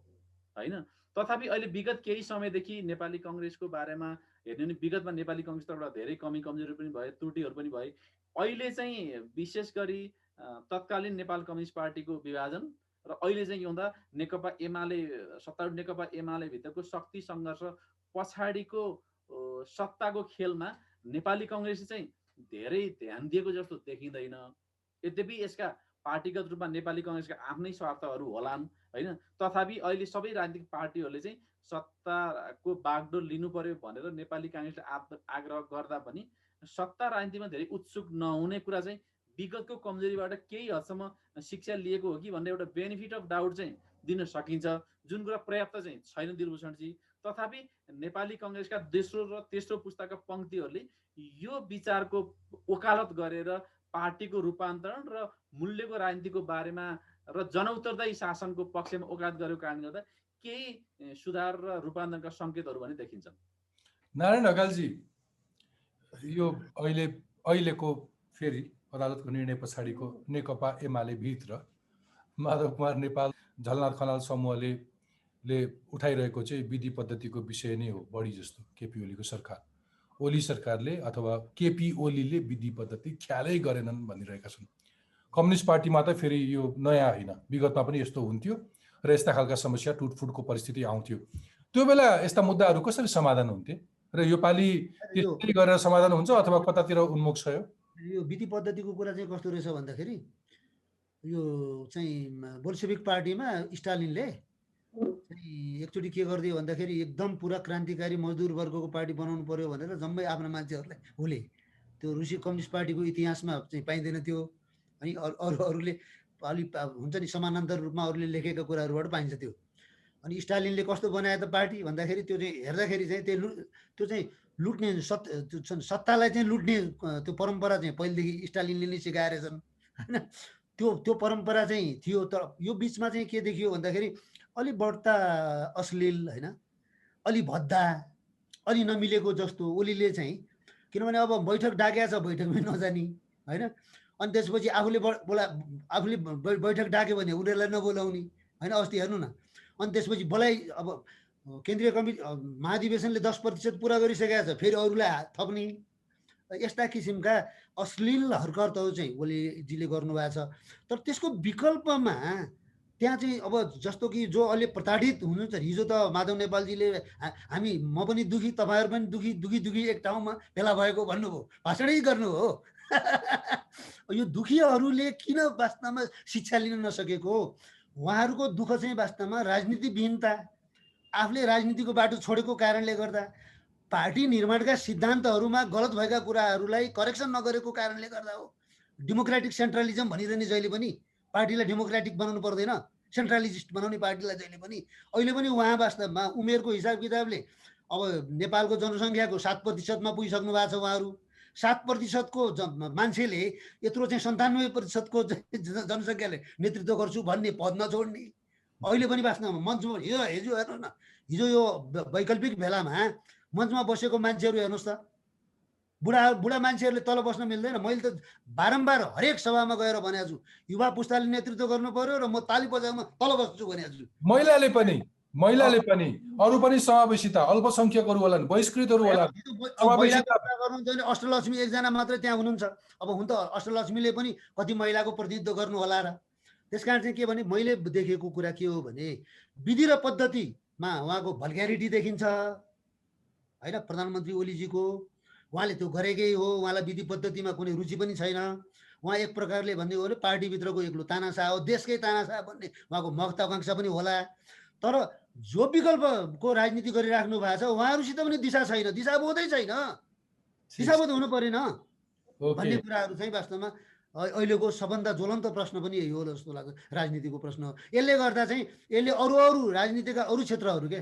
Speaker 4: हैन। तथापि अहिले विगत केही समयदेखि नेपाली काङ्ग्रेसको बारेमा हेर्ने भने विगतमा नेपाली काङ्ग्रेस तर्फबाट धेरै कमी कमजोरी पनि भए, त्रुटिहरू पनि भए। अहिले चाहिँ विशेष गरी तत्कालीन नेपाल कम्युनिस्ट पार्टीको विभाजन र अहिले चाहिँ के भन्दा नेकपा एमाले, सत्तारूढ नेकपा एमाले भित्रको शक्ति सङ्घर्ष पछाडिको सत्ताको खेलमा नेपाली काङ्ग्रेसले चाहिँ धेरै ध्यान दिएको जस्तो देखिँदैन। यद्यपि यसका पार्टीगत रूपमा नेपाली काङ्ग्रेसका आफ्नै स्वार्थहरू होलान् हैन, तथापि अहिले सबै राजनीतिक पार्टीहरूले चाहिँ सत्ताको बागडोर लिनु पर्यो भनेर नेपाली काङ्ग्रेसले आग्रह गर्दा पनि सत्ता राजनीतिमा धेरै उत्सुक नहुने कुरा चाहिँ विगतको कमजोरीबाट केही हदसम्म शिक्षा लिएको हो कि भन्ने एउटा बेनिफिट अफ डाउट चाहिँ दिन सकिन्छ, जुन कुरा पर्याप्त चाहिँ छैन दिलभूषणजी। तथापि नेपाली काङ्ग्रेसका दोस्रो र तेस्रो पुस्ताका पङ्क्तिहरूले यो विचारको वकालत गरेर पार्टीको रूपान्तरण र मूल्यको राजनीतिको बारेमा र जनउत्तरदायी शासनको पक्षमा वकालत गरेको कारणले गर्दा केही सुधार र रूपान्तरणका सङ्केतहरू पनि देखिन्छन्।
Speaker 1: नारायण ढकालजी, यो अहिलेको फेरि अदालतको निर्णय पछाडिको नेकपा एमाले भित्र माधव कुमार नेपाल, झलनाथ खनाल समूहले उठाइरहेको चाहिँ विधि पद्धतिको विषय नै हो बढी जस्तो। केपी ओलीको सरकार, ओली सरकारले अथवा केपी ओलीले विधि पद्धति ख्यालै गरेनन् भनिरहेका छन्। कम्युनिस्ट पार्टीमा त फेरि यो नयाँ होइन, विगतमा पनि यस्तो हुन्थ्यो र यस्ता खालका समस्या टुटफुटको परिस्थिति आउँथ्यो। त्यो बेला यस्ता मुद्दाहरू कसरी समाधान हुन्थे र यो पालि त्यसरी गरेर समाधान हुन्छ अथवा कतातिर उन्मुख छ?
Speaker 2: यो विधि पद्धतिको कुरा चाहिँ कस्तो रहेछ भन्दाखेरि यो चाहिँ बोल्सेविक पार्टीमा स्टालिनले एकचोटि के गरिदियो भन्दाखेरि एकदम पुरा क्रान्तिकारी मजदुर वर्गको पार्टी बनाउनु पर्यो भनेर जम्मै आफ्ना मान्छेहरूलाई हुले, त्यो रुसी कम्युनिस्ट पार्टीको इतिहासमा चाहिँ पाइँदैन त्यो। अनि अरूले अलि हुन्छ नि समानान्तर रूपमा अरूले लेखेका कुराहरूबाट पाइन्छ त्यो। अनि स्टालिनले कस्तो बनायो त पार्टी भन्दाखेरि त्यो चाहिँ हेर्दाखेरि चाहिँ त्यो चाहिँ लुट्ने सत्तालाई चाहिँ लुट्ने त्यो परम्परा चाहिँ पहिलेदेखि स्टालिनले नै सिकाएर छन् होइन। त्यो परम्परा चाहिँ थियो। तर यो बिचमा चाहिँ के देखियो भन्दाखेरि अलि बढ्ता अश्लील होइन, अलि भद्दा, अलि नमिलेको जस्तो ओलीले चाहिँ, किनभने अब बैठक डाकेको छ बैठकमै नजानी होइन। अनि त्यसपछि आफूले बैठक डाक्यो भने उनीहरूलाई नबोलाउने होइन। अस्ति हेर्नु न, अनि त्यसपछि बोलाइ अब केन्द्रीय कमिटी महाधिवेशनले 10% पुरा गरिसकेको छ, फेरि अरूलाई थप्ने यस्ता किसिमका अश्लील हरकतहरू चाहिँ ओलीजीले गर्नुभएको छ। तर त्यसको विकल्पमा त्यहाँ चाहिँ अब जस्तो कि जो अहिले प्रताडित हुनुहुन्छ, हिजो त माधव नेपालजीले हामी म पनि दुखी, तपाईँहरू पनि दुखी, दुखी दुखी एक ठाउँमा भेला भएको भन्नुभयो, भाषणै गर्नु हो। यो दुखीहरूले किन वास्तवमा शिक्षा लिन नसकेको? उहाँहरूको दुःख चाहिँ वास्तवमा राजनीतिविहीनता, आफूले राजनीतिको बाटो छोडेको कारणले गर्दा, पार्टी निर्माणका सिद्धान्तहरूमा गलत भएका कुराहरूलाई करेक्सन नगरेको कारणले गर्दा हो। डेमोक्रेटिक सेन्ट्रलिजम भनिरहने जहिले पनि पार्टीलाई डेमोक्रेटिक बनाउनु पर्दैन, सेन्ट्रलिजिस्ट बनाउने पार्टीलाई जहिले पनि। अहिले पनि उहाँ वास्तवमा उमेरको हिसाब किताबले अब नेपालको जनसङ्ख्याको 7% पुगिसक्नु भएको छ। उहाँहरू 7%को मान्छेले यत्रो चाहिँ 97%को जनसङ्ख्याले नेतृत्व गर्छु भन्ने पद नछोड्ने। अहिले पनि वास्तवमा मञ्चमा हिजो हेर्नु न, हिजो यो वैकल्पिक भेलामा मञ्चमा बसेको मान्छेहरू हेर्नुहोस् त, बुढा मान्छेहरूले तल बस्न मिल्दैन। मैले त बारम्बार हरेक सभामा गएर भनेको छु, युवा पुस्ताले नेतृत्व गर्नु पर्यो र म ताली बजाउन तल बस्छु भनेको छु।
Speaker 1: महिलाले पनि अरू पनि समावेशिता, अल्पसंख्यकहरू होलान्, बहिष्कृतहरू होलान्।
Speaker 2: अष्टलक्ष्मी एकजना मात्रै त्यहाँ हुनुहुन्छ। अब हुन त अष्टलक्ष्मीले पनि कति महिलाको प्रतिनिधित्व गर्नु होला र। त्यसकारण चाहिँ के भने मैले देखेको कुरा के हो भने विधि र पद्धतिमा उहाँको भल्ग्यारिटी देखिन्छ होइन। प्रधानमन्त्री ओलीजीको उहाँले त्यो गरेकै हो, उहाँलाई विधि पद्धतिमा कुनै रुचि पनि छैन। उहाँ एक प्रकारले भन्ने हो भने पार्टीभित्रको एक्लो तानासा हो, देशकै तानासा भन्ने उहाँको महत्वाकांक्षा पनि होला। तर जो विकल्पको राजनीति गरिराख्नु भएको छ उहाँहरूसित पनि दिशा छैन, दिशाबोधै छैन, दिशाबोध हुनु परेन भन्ने कुराहरू चाहिँ वास्तवमा अहिलेको सबभन्दा ज्वलन्त प्रश्न पनि यही हो जस्तो लाग्छ, राजनीतिको प्रश्न हो। यसले गर्दा चाहिँ यसले अरू राजनीतिका अरू क्षेत्रहरू के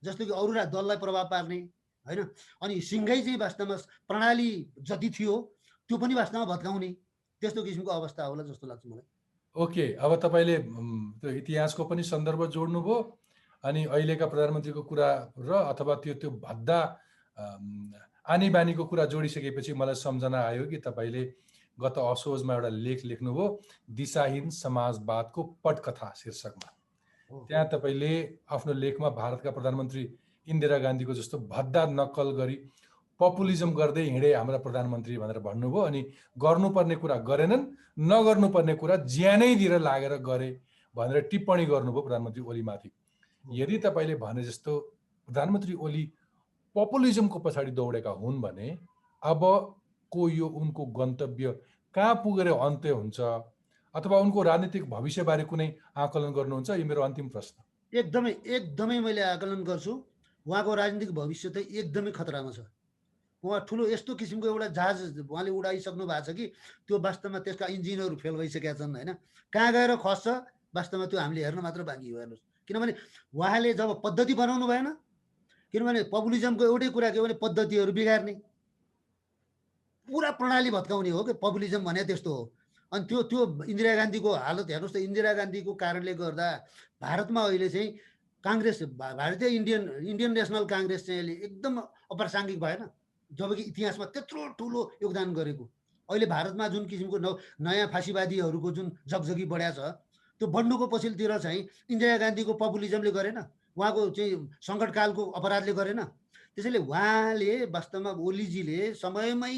Speaker 2: जस्तो कि अरू दललाई प्रभाव पार्ने होइन, अनि सिंहै चाहिँ वास्तवमा प्रणाली जति थियो त्यो पनि वास्तवमा भत्काउने त्यस्तो किसिमको अवस्था होला जस्तो लाग्छ मलाई।
Speaker 1: ओके, अब तपाईँले त्यो इतिहासको पनि सन्दर्भ जोड्नुभयो अनि अहिलेका प्रधानमन्त्रीको कुरा र अथवा त्यो भद्दा आनी बानीको कुरा जोडिसकेपछि मलाई सम्झना आयो कि तपाईँले गत असोजमा एउटा लेख लेख्नुभयो, दिशाहीन समाजवादको पटकथा शीर्षकमा। त्यहाँ तपाईँले आफ्नो लेखमा भारतका प्रधानमन्त्री इन्दिरा गान्धीको जस्तो भद्दा नक्कल गरी पपुलिजम गर्दै हिँडे हाम्रा प्रधानमन्त्री भनेर भन्नुभयो। अनि गर्नुपर्ने कुरा गरेनन्, नगर्नुपर्ने कुरा ज्यानै दिएर लागेर गरे भनेर टिप्पणी गर्नुभयो प्रधानमन्त्री ओलीमाथि। यदि तपाईँले भने जस्तो प्रधानमन्त्री ओली पपुलिजमको पछाडि दौडेका हुन् भने अबको यो उनको गन्तव्य कहाँ पुगेर अन्त्य हुन्छ अथवा उनको राजनीतिक भविष्यबारे कुनै आकलन गर्नुहुन्छ? यो मेरो अन्तिम प्रश्न।
Speaker 2: एकदमै मैले आकलन गर्छु। उहाँको राजनीतिक भविष्य त एकदमै खतरामा छ। उहाँ ठुलो यस्तो किसिमको एउटा जहाज उहाँले उडाइसक्नु भएको छ कि त्यो वास्तवमा त्यसका इन्जिनहरू फेल भइसकेका छन् होइन। कहाँ गएर खस्छ वास्तवमा त्यो हामीले हेर्न मात्र बाँकी हो। हेर्नुहोस्, किनभने उहाँले जब पद्धति बनाउनु भएन, किनभने पपुलिजमको एउटै कुरा के भने पद्धतिहरू बिगार्ने, पुरा प्रणाली भत्काउने हो कि पपुलिजम भने त्यस्तो हो। अनि त्यो इन्दिरा गान्धीको हालत हेर्नुहोस् त, इन्दिरा गान्धीको कारणले गर्दा भारतमा अहिले चाहिँ काङ्ग्रेस, भारतीय इन्डियन नेसनल काङ्ग्रेस चाहिँ अहिले एकदम अप्रासङ्गिक भएन, जबकि इतिहासमा त्यत्रो ठुलो योगदान गरेको। अहिले भारतमा जुन किसिमको नयाँ फाँसीवादीहरूको जुन जगजगी बढ्या छ त्यो बढ्नुको पछिल्तिर चाहिँ इन्दिरा गान्धीको पपुलिजमले गरेन, उहाँको चाहिँ सङ्कटकालको अपराधले गरेन। त्यसैले उहाँले वास्तवमा ओलीजीले समयमै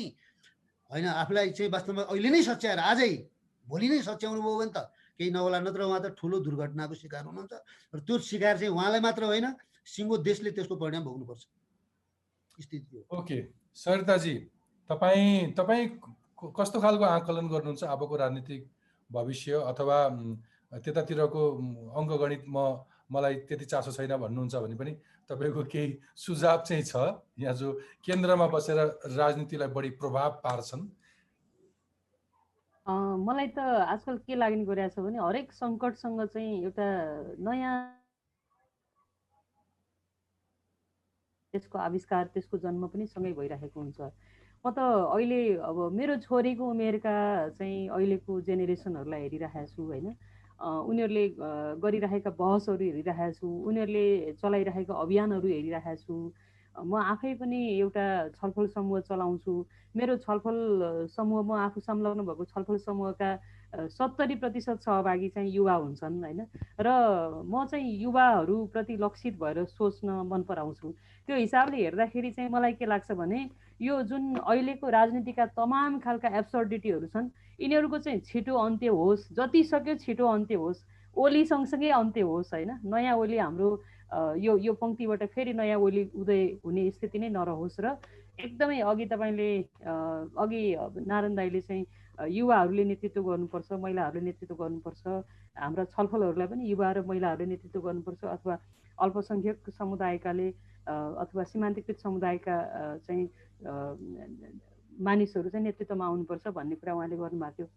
Speaker 2: होइन आफूलाई चाहिँ वास्तवमा अहिले नै सच्याएर आजै भोलि नै सच्याउनु भयो भने त केही नहोला, नत्र उहाँ त ठुलो दुर्घटनाको शिकार हुनुहुन्छ। र त्यो शिकार चाहिँ उहाँलाई मात्र होइन, सिङ्गो देशले त्यसको परिणाम भोग्नुपर्छ स्थिति हो।
Speaker 1: ओके सरिताजी, तपाईँ कस्तो खालको आकलन गर्नुहुन्छ अबको राजनीतिक भविष्य अथवा त्यतातिरको अङ्कगणित मलाई त्यति चासो छैन भन्नुहुन्छ भने पनि तपाईँको केही सुझाव चाहिँ छ यहाँ जो केन्द्रमा बसेर राजनीतिलाई बढी प्रभाव पार्छन्?
Speaker 3: मलाई त आजकल के लाग्ने गरिरहेको छ भने हरेक सङ्कटसँग चाहिँ एउटा नयाँ त्यसको आविष्कार, त्यसको जन्म पनि सँगै भइरहेको हुन्छ। म त अहिले अब मेरो छोरीको उमेरका चाहिँ अहिलेको जेनेरेसनहरूलाई हेरिरहेको छु होइन, उनीहरूले गरिरहेका बहसहरू हेरिरहेको छु, उनीहरूले चलाइरहेका अभियानहरू हेरिरहेको छु। म आफै पनि एउटा छलफल समूह चलाउँछु। मेरो छलफल समूह, म आफू संलग्न भएको छलफल समूहका 70% सहभागी चाहिँ युवा हुन्छन् होइन। र म चाहिँ युवाहरूप्रति लक्षित भएर सोच्न मन पराउँछु। त्यो हिसाबले हेर्दाखेरि चाहिँ मलाई के लाग्छ भने यो जुन अहिलेको राजनीतिका तमाम खालका एब्सर्डिटीहरू छन् यिनीहरूको चाहिँ छिटो अन्त्य होस्, जति सक्यो छिटो अन्त्य होस्, ओली सँगसँगै अन्त्य होस् होइन। नयाँ ओली हाम्रो यो पङ्क्तिबाट फेरि नयाँ ओली उदय हुने स्थिति नै नरहोस्। र एकदमै अघि तपाईँले अघि नारायण दाइले चाहिँ युवाहरूले नेतृत्व गर्नुपर्छ, महिलाहरूले नेतृत्व गर्नुपर्छ, हाम्रा छलफलहरूलाई पनि युवा र महिलाहरूले नेतृत्व गर्नुपर्छ, अथवा अल्पसङ्ख्यक समुदायकाले अथवा सीमान्तकृत समुदायका चाहिँ मानिसहरू चाहिँ नेतृत्वमा आउनुपर्छ भन्ने कुरा उहाँले गर्नुभएको थियो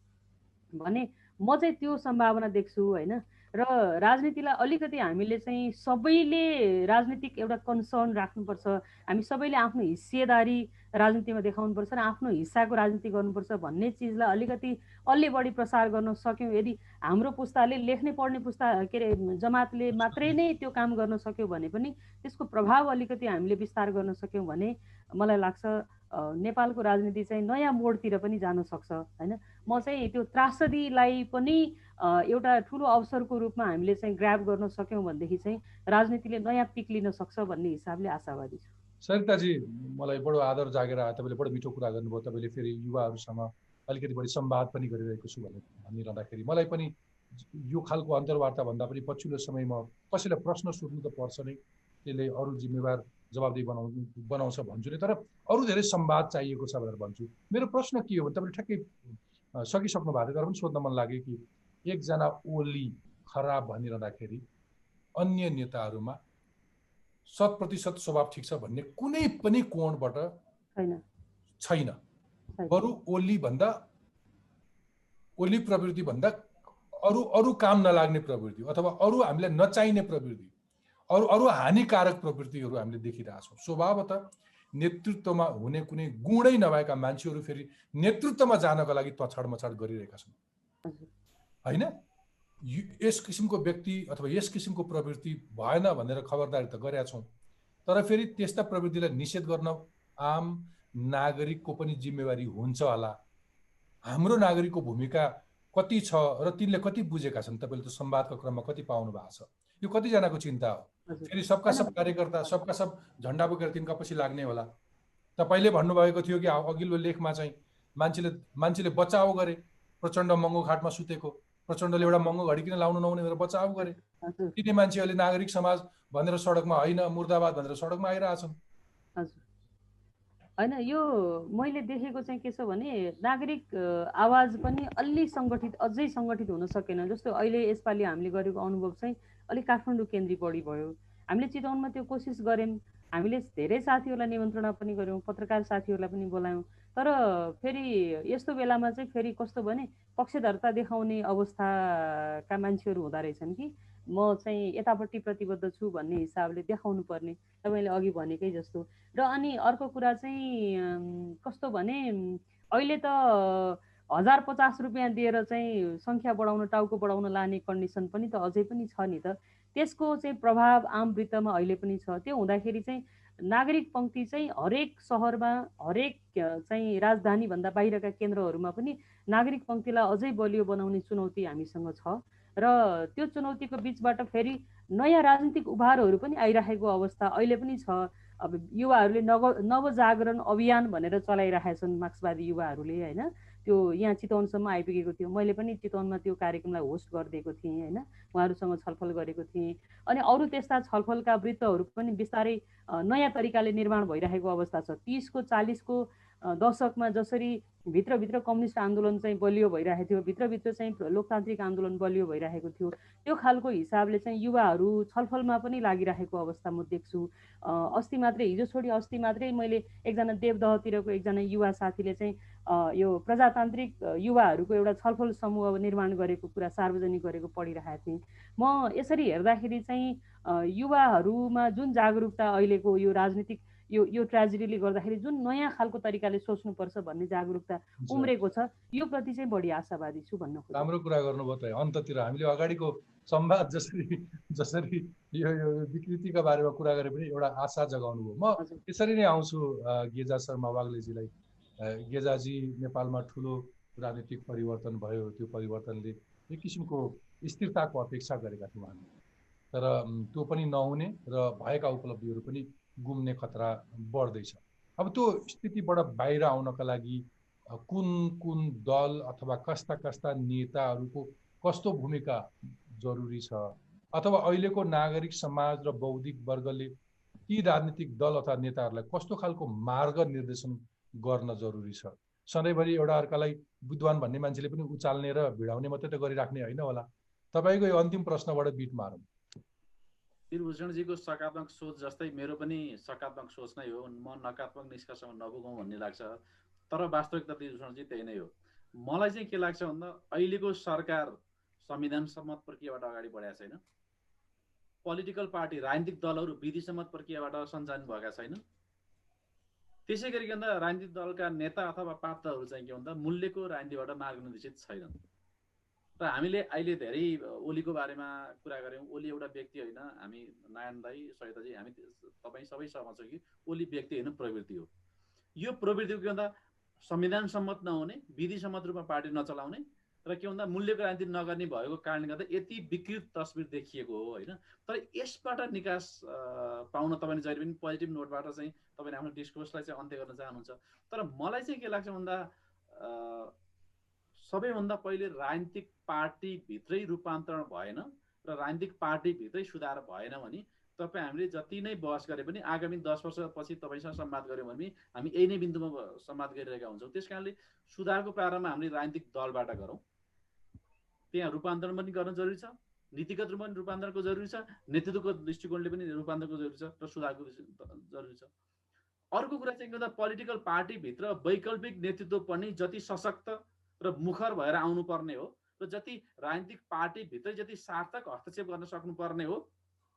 Speaker 3: भने म चाहिँ त्यो सम्भावना देख्छु होइन। र राजनीतिलाई अलिकति हामीले चाहिँ सबैले राजनीतिक एउटा कन्सर्न राख्नुपर्छ, हामी सबैले आफ्नो हिस्सेदारी राजनीतिमा देखाउनुपर्छ र आफ्नो हिस्साको राजनीति गर्नुपर्छ भन्ने चिजलाई अलिकति अलि बढी प्रसार गर्न सक्यौँ। यदि हाम्रो पुस्ताले लेख्ने पढ्ने पुस्ता के अरे जमातले मात्रै नै त्यो काम गर्न सक्यो भने पनि त्यसको प्रभाव अलिकति हामीले विस्तार गर्न सक्यौँ भने मलाई लाग्छ नेपालको राजनीति चाहिँ नयाँ मोडतिर पनि जान सक्छ होइन। म चाहिँ त्यो त्रासदीलाई पनि एउटा ठुलो अवसरको रूपमा हामीले चाहिँ ग्राब गर्न सक्यौँ भनेदेखि चाहिँ राजनीतिले नयाँ पिक लिन सक्छ भन्ने हिसाबले आशावादी छु।
Speaker 1: सरिताजी, मलाई बडो आदर जागेर आयो, तपाईँले बडो मिठो कुरा गर्नुभयो। तपाईँले फेरि युवाहरूसँग अलिकति बढी संवाद पनि गरिरहेको छु भनिरहँदाखेरि मलाई पनि यो खालको अन्तर्वार्ता भन्दा पनि पछिल्लो समयमा कसैलाई प्रश्न सोध्नु त पर्छ नै, त्यसले अरू जिम्मेवार जवाबदेही बनाउँछ भन्छु नै, तर अरू धेरै संवाद चाहिएको छ भनेर भन्छु। मेरो प्रश्न के हो भने तपाईँले ठ्याक्कै सकिसक्नु भएको थियो तर पनि सोध्न मन लाग्यो कि एकजना ओली खराब भनिरहँदाखेरि अन्य नेताहरूमा 100% स्वभाव ठिक छ भन्ने कुनै पनि कोणबाट छैन। बरु ओली प्रवृत्ति भन्दा अरू काम नलाग्ने प्रवृत्ति अथवा अरू हामीलाई नचाहिने प्रवृत्ति, अरू हानिकारक प्रवृत्तिहरू हामीले देखिरहेछौँ। स्वभावतः नेतृत्वमा हुने कुनै गुणै नभएका मान्छेहरू फेरि नेतृत्वमा जानका लागि तछाड मछाड गरिरहेका छन् होइन। यस किसिमको व्यक्ति अथवा यस किसिमको प्रवृत्ति भएन भनेर खबरदारी त गरेका छौँ, तर फेरि त्यस्ता प्रवृत्तिलाई निषेध गर्न आम नागरिकको पनि जिम्मेवारी हुन्छ होला। हाम्रो नागरिकको भूमिका कति छ र तिनले कति बुझेका छन्? तपाईँले त संवादको क्रममा कति पाउनु भएको छ? यो कतिजनाको चिन्ता हो? फेरि सबका सब कार्यकर्ता सबका सब झन्डा बोकेर तिनका पछि लाग्ने होला। तपाईँले भन्नुभएको थियो कि अघिल्लो लेखमा चाहिँ मान्छेले बचाउ गरे, प्रचण्ड महँगो घाटमा सुतेको, प्रचण्डले एउटा महँगो घडी किन लाउनु नहुने भनेर बचाउ गरे। तिनै मान्छेहरूले नागरिक समाज भनेर सडकमा होइन मुर्दाबाद भनेर सडकमा आइरहेछन्।
Speaker 3: होइन, यो मैले देखेको चाहिँ के छ भने नागरिक आवाज पनि अलि सङ्गठित अझै सङ्गठित हुन सकेन। जस्तो अहिले यसपालि हामीले गरेको अनुभव चाहिँ अलिक काठमाडौँ केन्द्रित बढी भयो। हामीले चितवनमा त्यो कोसिस गऱ्यौँ, हामीले धेरै साथीहरूलाई निमन्त्रणा पनि गऱ्यौँ, पत्रकार साथीहरूलाई पनि बोलायौँ, तर फेरि यस्तो बेलामा चाहिँ फेरि कस्तो भने पक्षधरता देखाउने अवस्थाका मान्छेहरू हुँदो रहेछन् कि म चाहिँ यतापट्टि प्रतिबद्ध छु भन्ने हिसाबले देखाउनु पर्ने, तपाईँले अघि भनेकै जस्तो। र अनि अर्को कुरा चाहिँ कस्तो भने अहिले त 1050 रुपियाँ दिएर चाहिँ सङ्ख्या बढाउन टाउको बढाउन लाने कन्डिसन पनि त अझै पनि छ नि त। त्यसको चाहिँ प्रभाव आम वृत्तमा अहिले पनि छ। त्यो हुँदाखेरि चाहिँ नागरिक पङ्क्ति चाहिँ हरेक सहरमा हरेक चाहिँ राजधानीभन्दा बाहिरका केन्द्रहरूमा पनि नागरिक पङ्क्तिलाई अझै बलियो बनाउने चुनौती हामीसँग छ। र त्यो चुनौतीको बिचबाट फेरि नयाँ राजनीतिक उभारहरू पनि आइरहेको अवस्था अहिले पनि छ। अब युवाहरूले नवजागरण अभियान भनेर चलाइरहेका छन् मार्क्सवादी युवाहरूले होइन। त्यो यहाँ चितवनसम्म आइपुगेको थियो। मैले पनि चितवनमा त्यो कार्यक्रमलाई होस्ट गरिदिएको थिएँ होइन, उहाँहरूसँग छलफल गरेको थिएँ। अनि अरू त्यस्ता छलफलका वृत्तहरू पनि बिस्तारै नयाँ तरिकाले निर्माण भइरहेको अवस्था छ। 30 को 40 को दशकमा जसरी भित्रभित्र कम्युनिस्ट आन्दोलन चाहिँ बलियो भइरहेको थियो, भित्रभित्र चाहिँ लोकतान्त्रिक आन्दोलन बलियो भइरहेको थियो, त्यो खालको हिसाबले चाहिँ युवाहरू छलफलमा पनि लागिरहेको अवस्था म देख्छु। अस्ति मात्रै हिजो छोडी अस्ति मात्रै मैले एकजना देवदहतिरको एकजना युवा साथीले चाहिँ यो प्रजातान्त्रिक युवाहरूको एउटा छलफल समूह निर्माण गरेको कुरा सार्वजनिक गरेको पढिरहेको थिएँ। म यसरी हेर्दाखेरि चाहिँ युवाहरूमा जुन जागरुकता अहिलेको यो राजनीतिक यो ट्रेजेडीले गर्दाखेरि जुन नयाँ खालको तरिकाले सोच्नुपर्छ भन्ने जागरुकता उम्रेको छ, यो प्रति चाहिँ बढी आशावादी छु भन्न खोज्छु।
Speaker 1: राम्रो कुरा गर्नुभयो त। अन्ततिर हामीले अगाडिको संवाद जसरी यो विकृतिका बारेमा कुरा गरे पनि एउटा आशा जगाउनु भयो। म यसरी नै आउँछु गेजा शर्मा वाग्लेजीलाई। गेजाजी नेपालमा ठुलो राजनीतिक परिवर्तन भयो, त्यो परिवर्तनले एक किसिमको स्थिरताको अपेक्षा गरेका थियौँ हामी। तर त्यो पनि नहुने र भएका उपलब्धिहरू पनि गुम्ने खतरा बढ्दैछ। अब त्यो स्थितिबाट बाहिर आउनका लागि कुन कुन दल अथवा कस्ता कस्ता नेताहरूको कस्तो भूमिका जरुरी छ, अथवा अहिलेको नागरिक समाज र बौद्धिक वर्गले ती राजनीतिक दल अथवा नेताहरूलाई कस्तो खालको मार्ग निर्देशन गर्न जरुरी छ? सधैँभरि एउटा अर्कालाई विद्वान भन्ने मान्छेले पनि उचाल्ने र भिडाउने मात्रै त गरिराख्ने होइन होला। तपाईँको यो अन्तिम प्रश्नबाट बिट मारौँ।
Speaker 4: वीरभूषणजीको सकारात्मक सोच जस्तै मेरो पनि सकारात्मक सोच नै हो। म नकारात्मक निष्कर्षमा नपुगौँ भन्ने लाग्छ, तर वास्तविकता वीरभूषणजी त्यही नै हो। मलाई चाहिँ के लाग्छ भन्दा अहिलेको सरकार संविधान सम्मत प्रक्रियाबाट अगाडि बढेको छैन। पोलिटिकल पार्टी राजनीतिक दलहरू विधि सम्मत प्रक्रियाबाट सञ्चालन भएका छैन। त्यसै गरिकन राजनीतिक दलका नेता अथवा पात्रहरू चाहिँ के भन्दा मूल्यको राजनीतिबाट मार्गनिर्देशित छैनन्। र हामीले अहिले धेरै ओलीको बारेमा कुरा गऱ्यौँ। ओली एउटा व्यक्ति होइन, हामी नारायण दाई, सहिताजी, हामी तपाईँ सबै सहमत छौँ कि ओली व्यक्ति होइन, प्रवृत्ति हो। यो प्रवृत्तिको के भन्दा संविधान सम्मत नहुने, विधि सम्मत रूपमा पार्टी नचलाउने र के भन्दा मूल्यको राजनीति नगर्ने भएको कारणले गर्दा यति विकृत तस्बिर देखिएको हो होइन। तर यसबाट निकास पाउन तपाईँले जहिले पनि पोजिटिभ नोटबाट चाहिँ तपाईँले आफ्नो डिस्कोर्सलाई चाहिँ अन्त्य गर्न चाहनुहुन्छ। तर मलाई चाहिँ के लाग्छ भन्दा सबैभन्दा पहिले राजनीतिक पार्टीभित्रै रूपान्तरण भएन र राजनीतिक पार्टीभित्रै सुधार भएन भने तपाईँ हामीले जति नै बहस गरे पनि आगामी 10 वर्षपछि तपाईँसँग संवाद गऱ्यौँ भने हामी यही नै बिन्दुमा संवाद गरिरहेका हुन्छौँ। त्यस कारणले सुधारको प्रारम्भ हामीले राजनीतिक दलबाट गरौँ। त्यहाँ रूपान्तरण पनि गर्न जरुरी छ, नीतिगत रूपमा पनि रूपान्तरणको जरुरी छ, नेतृत्वको दृष्टिकोणले पनि रूपान्तरणको जरुरी छ र सुधारको जरुरी छ। अर्को कुरा चाहिँ के भन्दा पोलिटिकल पार्टीभित्र वैकल्पिक नेतृत्व पनि जति सशक्त र मुखर भएर आउनुपर्ने हो र जति राजनीतिक पार्टीभित्रै जति सार्थक हस्तक्षेप गर्न सक्नुपर्ने हो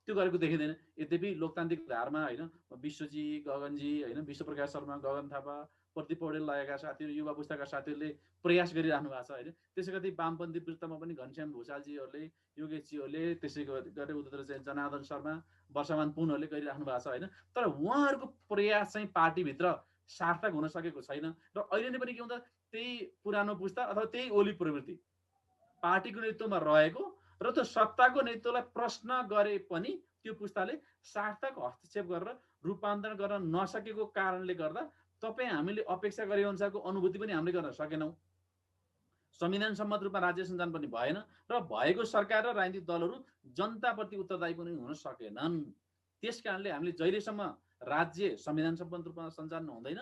Speaker 4: त्यो गरेको देखिँदैन। यद्यपि लोकतान्त्रिक धारमा होइन, विश्वजी, गगनजी होइन, विश्वप्रकाश शर्मा, गगन थापा, प्रदीप पौडेल लगायतका साथीहरू, युवा पुस्ताका साथीहरूले प्रयास गरिराख्नु भएको छ होइन। त्यसै गरी वामपन्थी वृत्तमा पनि घनश्याम भूषालजीहरूले, योगेशजीहरूले, त्यसै गरी उतातिर चाहिँ जनार्दन शर्मा, वर्षमान पुनहरूले गरिराख्नु भएको छ होइन। तर उहाँहरूको प्रयास चाहिँ पार्टीभित्र सार्थक हुन सकेको छैन र अहिले नै पनि के भन्दा त्यही पुरानो पुस्ता अथवा त्यही ओली प्रवृत्ति पार्टीको नेतृत्वमा रहेको र त्यो सत्ताको नेतृत्वलाई प्रश्न गरे पनि त्यो पुस्ताले सार्थक हस्तक्षेप गरेर रूपान्तरण गर्न नसकेको कारणले गर्दा तपाईँ हामीले अपेक्षा गरे अनुसारको अनुभूति पनि हामीले गर्न सकेनौँ। संविधान सम्मत रूपमा राज्य सञ्चालन पनि भएन र भएको सरकार र राजनीतिक दलहरू जनताप्रति उत्तरदायी पनि हुन सकेनन्। त्यस कारणले हामीले जहिलेसम्म राज्य संविधान सम्मत रूपमा सञ्चालन हुँदैन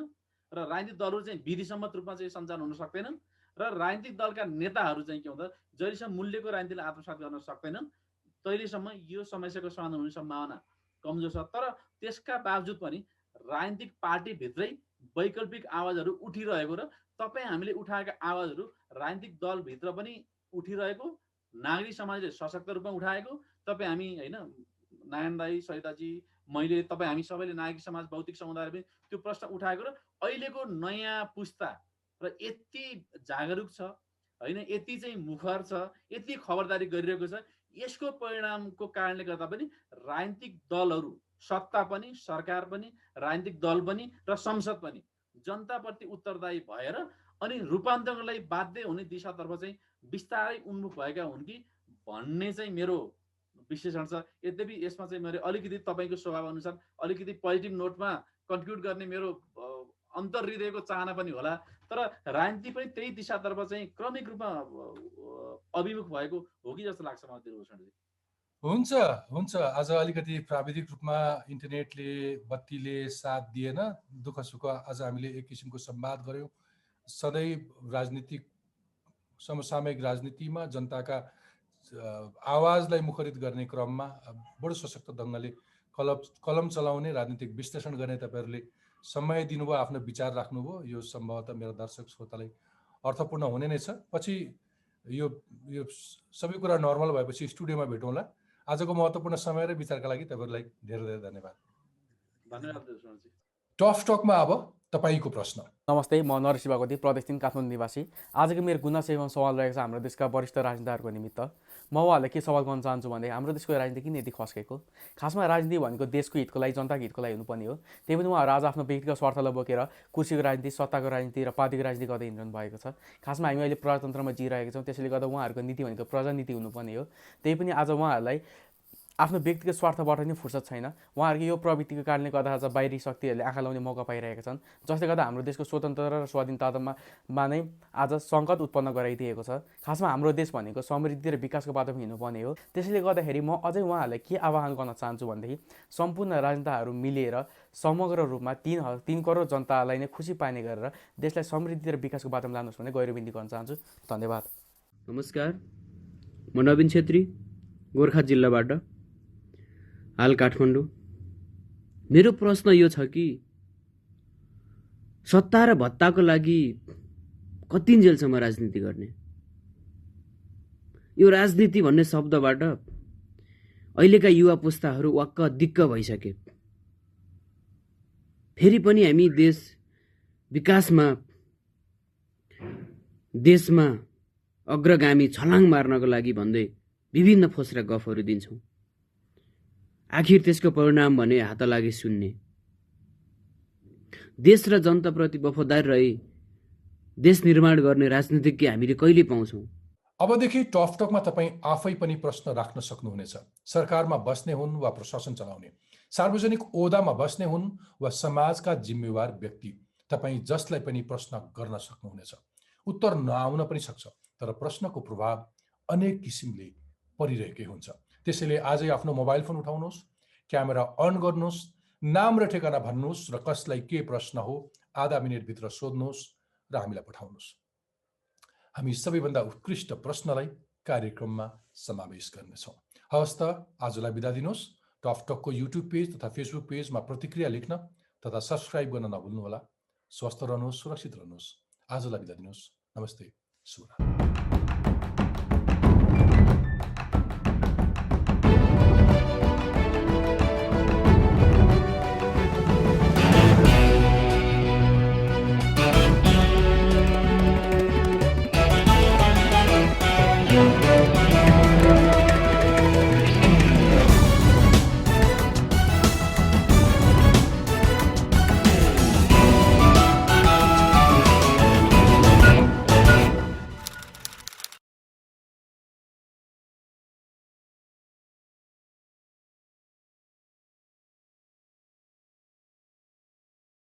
Speaker 4: र राजनीतिक दलहरू चाहिँ विधि सम्मत रूपमा चाहिँ सञ्चालन हुन सक्दैनन् र राजनीतिक दलका नेताहरू चाहिँ के भन्दा जहिलेसम्म मूल्यको राजनीतिलाई आत्मसात गर्न सक्दैनन् तहिलेसम्म यो समस्याको समाधान हुने सम्भावना कमजोर छ। तर त्यसका बावजुद पनि राजनीतिक पार्टीभित्रै वैकल्पिक आवाजहरू उठिरहेको र तपाईँ हामीले उठाएका आवाजहरू राजनीतिक दलभित्र पनि उठिरहेको, नागरिक समाजले सशक्त रूपमा उठाएको, तपाईँ हामी होइन, नारायण दाई, सहिताजी, मैले, तपाईँ हामी सबैले नागरिक समाज, भौतिक समुदायले पनि त्यो प्रश्न उठाएको र अहिलेको नयाँ पुस्ता र यति जागरुक छ होइन, यति चाहिँ मुखर छ, यति खबरदारी गरिरहेको छ। यसको परिणामको कारणले गर्दा पनि राजनीतिक दलहरू, सत्ता पनि, सरकार पनि, राजनीतिक दल पनि र संसद पनि जनताप्रति उत्तरदायी भएर अनि रूपान्तरणलाई बाध्य हुने दिशातर्फ चाहिँ बिस्तारै उन्मुख भएका हुन् कि भन्ने चाहिँ मेरो विश्लेषण छ। यद्यपि यसमा चाहिँ मैले अलिकति तपाईँको स्वभाव अनुसार अलिकति पोजिटिभ नोटमा कन्ट्रिब्युट गर्ने मेरो अन्तर्हृदयको चाहना पनि होला, तर राजनीति पनि त्यही दिशातर्फ चाहिँ क्रमिक रूपमा अभिमुख भएको हो कि जस्तो लाग्छ मलाई वीरभूषणजी।
Speaker 1: हुन्छ हुन्छ, आज अलिकति प्राविधिक रूपमा इन्टरनेटले, बत्तीले साथ दिएन, दुःख सुख आज हामीले एक किसिमको संवाद गऱ्यौँ। सधैँ राजनीतिक समसामयिक राजनीतिमा जनताका आवाजलाई मुखरित गर्ने क्रममा बडो सशक्त ढङ्गले कलम चलाउने, राजनीतिक विश्लेषण गर्ने तपाईँहरूले समय दिनुभयो, आफ्नो विचार राख्नुभयो। यो सम्भवतः मेरो दर्शक श्रोतालाई अर्थपूर्ण हुने नै छ। पछि यो सबै कुरा नर्मल भएपछि स्टुडियोमा भेटौँला। आजको महत्त्वपूर्ण समय र विचारका लागि तपाईँहरूलाई धेरै धेरै धन्यवाद।
Speaker 4: धन्यवाद वीरभूषणजी।
Speaker 1: टफ टकमा अब तपाईँको प्रश्न।
Speaker 5: नमस्ते, म नरसिंह बागवती, प्रदेश 3 काठमाडौँ निवासी। आजको मेरो गुनासो एवं सवाल रहेको छ हाम्रो देशका वरिष्ठ राजनेताहरूको निमित्त। म उहाँहरूलाई के सवाल गर्न चाहन्छु भने हाम्रो देशको राजनीति किन यति खस्केको? खासमा राजनीति भनेको देशको हितको लागि, जनताको हितको लागि हुनुपर्ने हो। त्यही पनि उहाँहरू आज आफ्नो व्यक्तिगत स्वार्थलाई बोकेर कुर्सीको राजनीति, सत्ताको राजनीति र पार्टीको राजनीति गर्दै हिँड्नु भएको छ। खासमा हामी अहिले प्रजातन्त्रमा जिइरहेका छौँ, त्यसैले गर्दा उहाँहरूको नीति भनेको प्रजानीति हुनुपर्ने हो। त्यही पनि आज उहाँहरूलाई आफ्नो व्यक्तिगत स्वार्थबाट नै फुर्सद छैन। उहाँहरूको यो प्रवृत्तिको कारणले गर्दा आज बाहिरी शक्तिहरूले आँखा लाउने मौका पाइरहेका छन्, जसले गर्दा हाम्रो देशको स्वतन्त्रता र स्वाधीनतामा नै आज सङ्कट उत्पन्न गराइदिएको छ। खासमा हाम्रो देश भनेको समृद्धि र विकासको बाटोमा हिँड्नुपर्ने हो। त्यसैले गर्दाखेरि म अझै उहाँहरूलाई के आह्वान गर्न चाहन्छु भनेदेखि सम्पूर्ण राजनेताहरू मिलेर समग्र रूपमा 3 करोड जनतालाई नै खुसी पार्ने गरेर देशलाई समृद्धि र विकासको बाटोमा लानुहोस् भन्ने गहिरो बिन्ती गर्न चाहन्छु। धन्यवाद।
Speaker 6: नमस्कार, म नवीन छेत्री, गोर्खा जिल्लाबाट, हाल काठमाडौँ। मेरो प्रश्न यो छ कि सत्ता र भत्ताको लागि कतिन्जेलसम्म राजनीति गर्ने? यो राजनीति भन्ने शब्दबाट अहिलेका युवा पुस्ताहरू वाक्क दिक्क भइसके। फेरि पनि हामी विकासमा देशमा अग्रगामी छलाङ मार्नको लागि भन्दै विभिन्न फोस्रा गफहरू दिन्छौँ। आखिर त्यसको परिणाम भने हात लागि सुन्ने। देश र जनताप्रति वफादार रही देश निर्माण गर्ने राजनीतिज्ञ हामीले कहिले पाउँछौँ?
Speaker 1: अबदेखि टकटकमा तपाईँ आफै पनि प्रश्न राख्न सक्नुहुनेछ। सरकारमा बस्ने हुन् वा प्रशासन चलाउने, सार्वजनिक ओदामा बस्ने हुन् वा समाजका जिम्मेवार व्यक्ति, तपाईँ जसलाई पनि प्रश्न गर्न सक्नुहुनेछ। उत्तर नआउन पनि सक्छ, तर प्रश्नको प्रभाव अनेक किसिमले परिरहेकै हुन्छ। त्यसैले आजै आफ्नो मोबाइल फोन उठाउनुहोस्, क्यामेरा अन गर्नुहोस्, नाम र ठेगाना भन्नुहोस् र कसलाई के प्रश्न हो आधा मिनटभित्र सोध्नुहोस् र हामीलाई पठाउनुहोस्। हामी सबैभन्दा उत्कृष्ट प्रश्नलाई कार्यक्रममा समावेश गर्नेछौँ। हवस् त, आजलाई बिदा दिनुहोस्। टकटकको युट्युब पेज तथा फेसबुक पेजमा प्रतिक्रिया लेख्न तथा सब्सक्राइब गर्न नभुल्नुहोला। स्वस्थ रहनुहोस्, सुरक्षित रहनुहोस्। आजलाई बिदा दिनुहोस्। नमस्ते, शुभ।